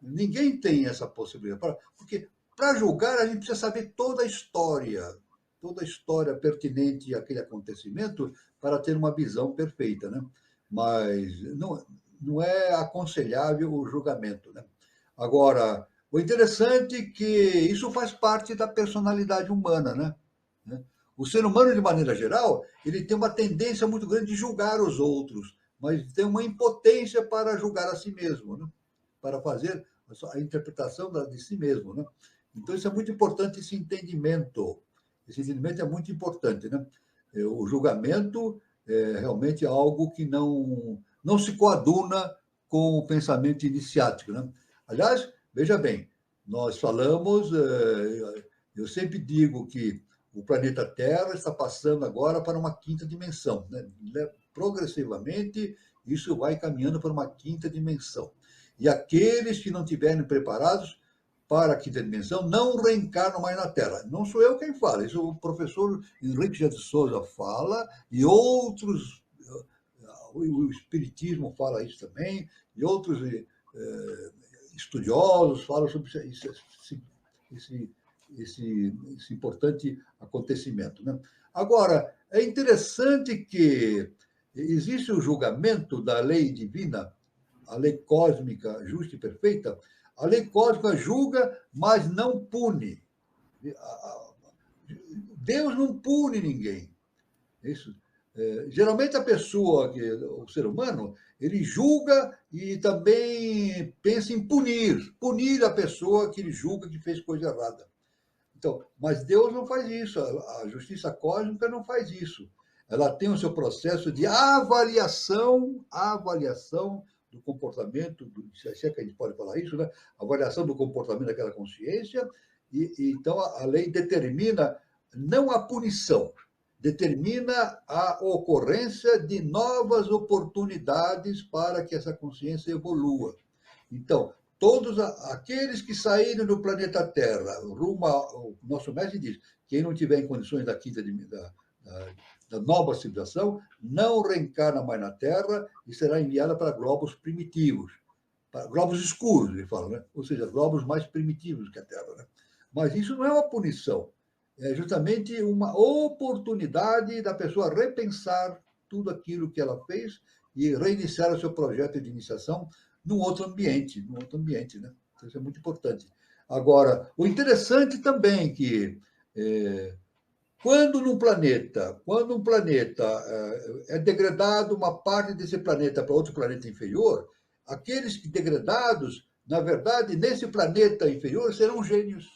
Ninguém tem essa possibilidade. Porque para julgar, a gente precisa saber toda a história pertinente àquele acontecimento para ter uma visão perfeita, né? Mas não é aconselhável o julgamento, né? Agora, o interessante é que isso faz parte da personalidade humana, né? O ser humano, de maneira geral, ele tem uma tendência muito grande de julgar os outros, mas tem uma impotência para julgar a si mesmo, né? Para fazer a interpretação de si mesmo, né? Então, isso é muito importante, esse entendimento. Esse entendimento é muito importante, né? O julgamento é realmente algo que não se coaduna com o pensamento iniciático, né? Aliás, veja bem, nós falamos, eu sempre digo que o planeta Terra está passando agora para uma quinta dimensão, né? Progressivamente, isso vai caminhando para uma quinta dimensão. E aqueles que não estiverem preparados para a quinta dimensão não reencarnam mais na Terra. Não sou eu quem fala, isso o professor Henrique G. de Souza fala, e outros, o Espiritismo fala isso também, e outros estudiosos falam sobre esse importante acontecimento, né? Agora, é interessante que existe o julgamento da lei divina, a lei cósmica justa e perfeita. A lei cósmica julga, mas não pune. Deus não pune ninguém. Isso. Geralmente a pessoa, o ser humano, ele julga e também pensa em punir a pessoa que ele julga que fez coisa errada. Então, mas Deus não faz isso, a justiça cósmica não faz isso. Ela tem o seu processo de avaliação do comportamento, se é que a gente pode falar isso, né? Avaliação do comportamento daquela consciência, e então a lei determina não a punição, determina a ocorrência de novas oportunidades para que essa consciência evolua. Então, todos aqueles que saíram do planeta Terra, o nosso mestre diz, quem não tiver em condições da nova civilização, não reencarna mais na Terra e será enviada para globos primitivos, para globos escuros, ele fala, né? Ou seja, globos mais primitivos que a Terra, né? Mas isso não é uma punição, é justamente uma oportunidade da pessoa repensar tudo aquilo que ela fez e reiniciar o seu projeto de iniciação num outro ambiente, né? Então, isso é muito importante. Agora, o interessante também é que quando um planeta é degradado uma parte desse planeta para outro planeta inferior, aqueles degradados, na verdade, nesse planeta inferior serão gênios,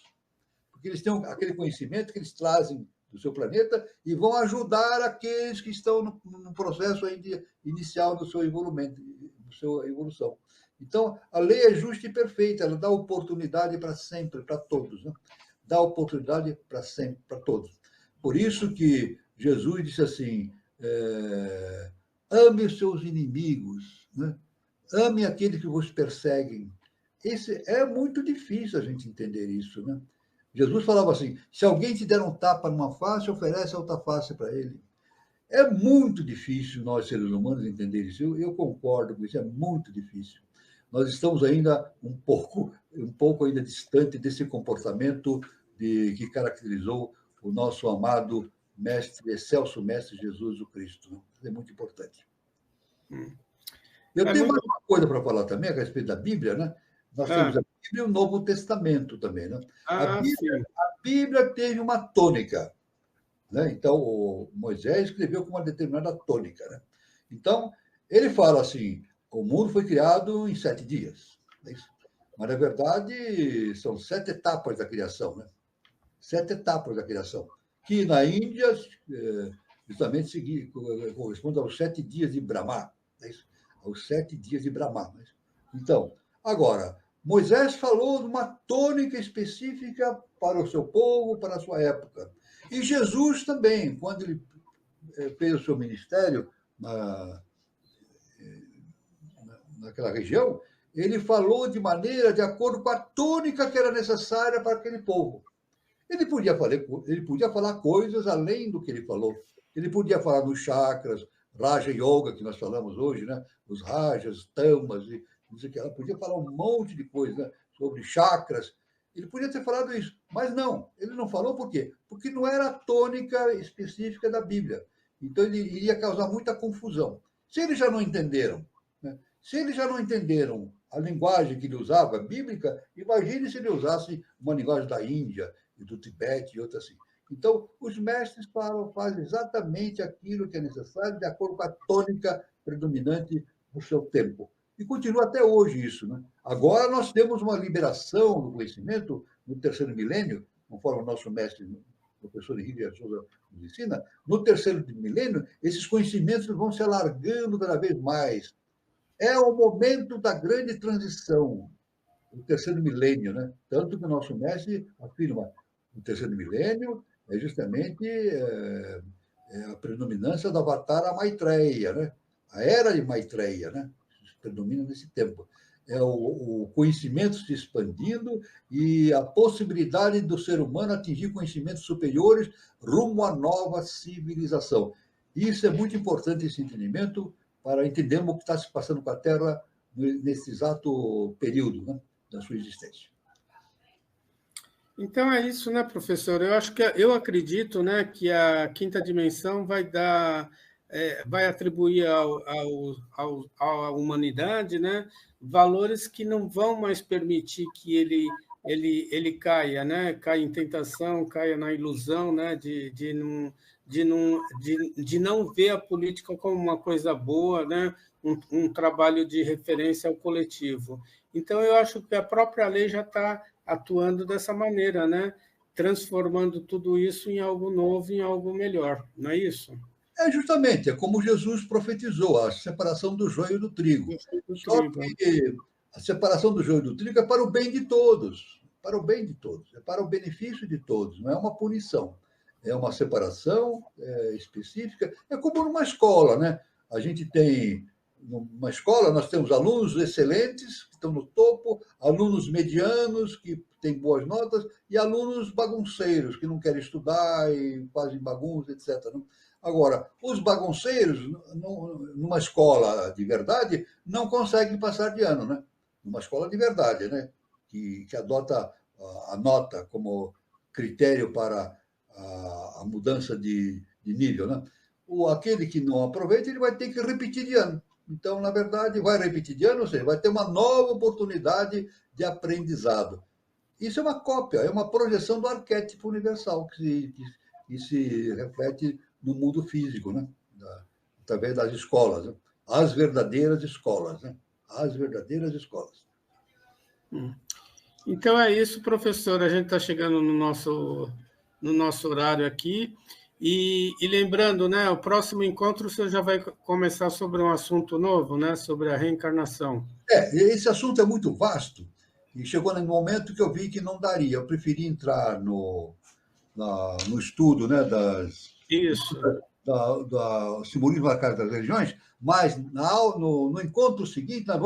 porque eles têm aquele conhecimento que eles trazem do seu planeta e vão ajudar aqueles que estão no processo ainda inicial do seu desenvolvimento, da sua evolução. Então, a lei é justa e perfeita, ela dá oportunidade para sempre, para todos, né? Dá oportunidade para sempre, para todos. Por isso que Jesus disse assim, ame os seus inimigos, né? Ame aqueles que vos perseguem. É muito difícil a gente entender isso, né? Jesus falava assim, se alguém te der um tapa numa face, oferece a outra face para ele. É muito difícil nós, seres humanos, entender isso. Eu concordo com isso, é muito difícil. Nós estamos ainda um pouco ainda distante desse comportamento que caracterizou o nosso amado mestre, excelso mestre Jesus o Cristo, né? É muito importante. Eu tenho mais uma coisa para falar também a respeito da Bíblia, né? Nós temos a Bíblia e o Novo Testamento também, né? A Bíblia teve uma tônica, né? Então, o Moisés escreveu com uma determinada tônica, né? Então, ele fala assim, o mundo foi criado em 7 dias. É isso? Mas, na verdade, são 7 etapas da criação, né? 7 etapas da criação, que na Índia justamente corresponde aos 7 dias de Brahma, é isso? Aos 7 dias de Brahma. É isso? Então, agora, Moisés falou de uma tônica específica para o seu povo, para a sua época. E Jesus também, quando ele fez o seu ministério naquela região, ele falou de maneira de acordo com a tônica que era necessária para aquele povo. Ele podia falar coisas além do que ele falou. Ele podia falar dos chakras, Raja Yoga, que nós falamos hoje, né? Os Rajas, Tamas, e não sei o que. Ela podia falar um monte de coisas, né? Sobre chakras. Ele podia ter falado isso, mas não. Ele não falou por quê? Porque não era a tônica específica da Bíblia. Então, ele iria causar muita confusão. Se eles já não entenderam, né? Se eles já não entenderam a linguagem que ele usava, bíblica, imagine se ele usasse uma linguagem da Índia, e do Tibete e outras assim. Então, os mestres fazem exatamente aquilo que é necessário, de acordo com a tônica predominante do seu tempo. E continua até hoje isso. Né? Agora nós temos uma liberação do conhecimento no terceiro milênio, conforme o nosso mestre, o professor Henrique de Souza, nos ensina. No terceiro milênio, esses conhecimentos vão se alargando cada vez mais. É o momento da grande transição, o terceiro milênio. Né? Tanto que o nosso mestre afirma o terceiro milênio é justamente a predominância do Avatara Maitreya, né? A era de Maitreya, né? Predomina nesse tempo. É o conhecimento se expandindo e a possibilidade do ser humano atingir conhecimentos superiores rumo à nova civilização. Isso é muito importante, esse entendimento, para entendermos o que está se passando com a Terra nesse exato período, né, da sua existência. Então é isso, né, professor? Eu acredito, né, que a quinta dimensão vai atribuir à humanidade, né, valores que não vão mais permitir que ele caia, né, caia em tentação, caia na ilusão, né, de não ver a política como uma coisa boa, né, um trabalho de referência ao coletivo. Então eu acho que a própria lei já está atuando dessa maneira, né? Transformando tudo isso em algo novo, em algo melhor, não é isso? Justamente, é como Jesus profetizou, a separação do joio do trigo. Só que a separação do joio do trigo é para o bem de todos, para o bem de todos, é para o benefício de todos, não é uma punição. É uma separação específica, é como numa escola, né? A gente tem, numa escola, nós temos alunos excelentes, que estão no topo, alunos medianos, que têm boas notas, e alunos bagunceiros, que não querem estudar e fazem bagunça, etc. Agora, os bagunceiros, numa escola de verdade, não conseguem passar de ano, né? Numa escola de verdade, né? Que adota a nota como critério para a mudança de nível, né? Aquele que não aproveita, ele vai ter que repetir de ano. Então, na verdade, vai repetir de ano, ou seja, vai ter uma nova oportunidade de aprendizado. Isso é uma cópia, é uma projeção do arquétipo universal que se reflete no mundo físico, né? Através das escolas, né? As verdadeiras escolas, né? As verdadeiras escolas. Então é isso, professor. A gente está chegando no nosso horário aqui. E lembrando, né, o próximo encontro você já vai começar sobre um assunto novo, né, sobre a reencarnação. Esse assunto é muito vasto e chegou no momento que eu vi que não daria. Eu preferi entrar no estudo, né, Isso. do simbolismo da Casa das Religiões, mas no encontro seguinte nós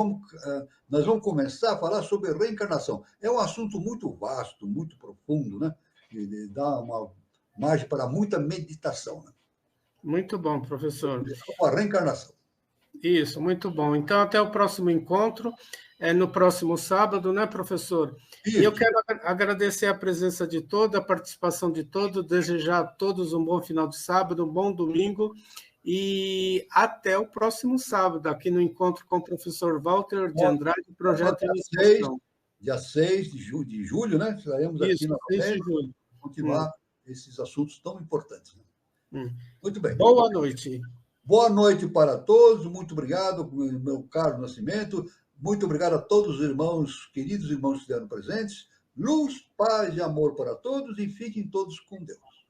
vamos começar a falar sobre reencarnação. É um assunto muito vasto, muito profundo, né? E dá uma margem para muita meditação. Né? Muito bom, professor. A reencarnação. Isso, muito bom. Então, até o próximo encontro, no próximo sábado, né, professor? Isso. E eu quero agradecer a presença de todos, a participação de todos, desejar a todos um bom final de sábado, um bom domingo, e até o próximo sábado, aqui no encontro com o professor Walter de Andrade, Projeto de Iniciação. Dia 6 de julho, né? Estaremos aqui novamente para continuar esses assuntos tão importantes. Né? Muito bem. Boa noite. Boa noite para todos, muito obrigado, meu caro Nascimento, muito obrigado a todos os irmãos, queridos irmãos que estiveram presentes. Luz, paz e amor para todos e fiquem todos com Deus.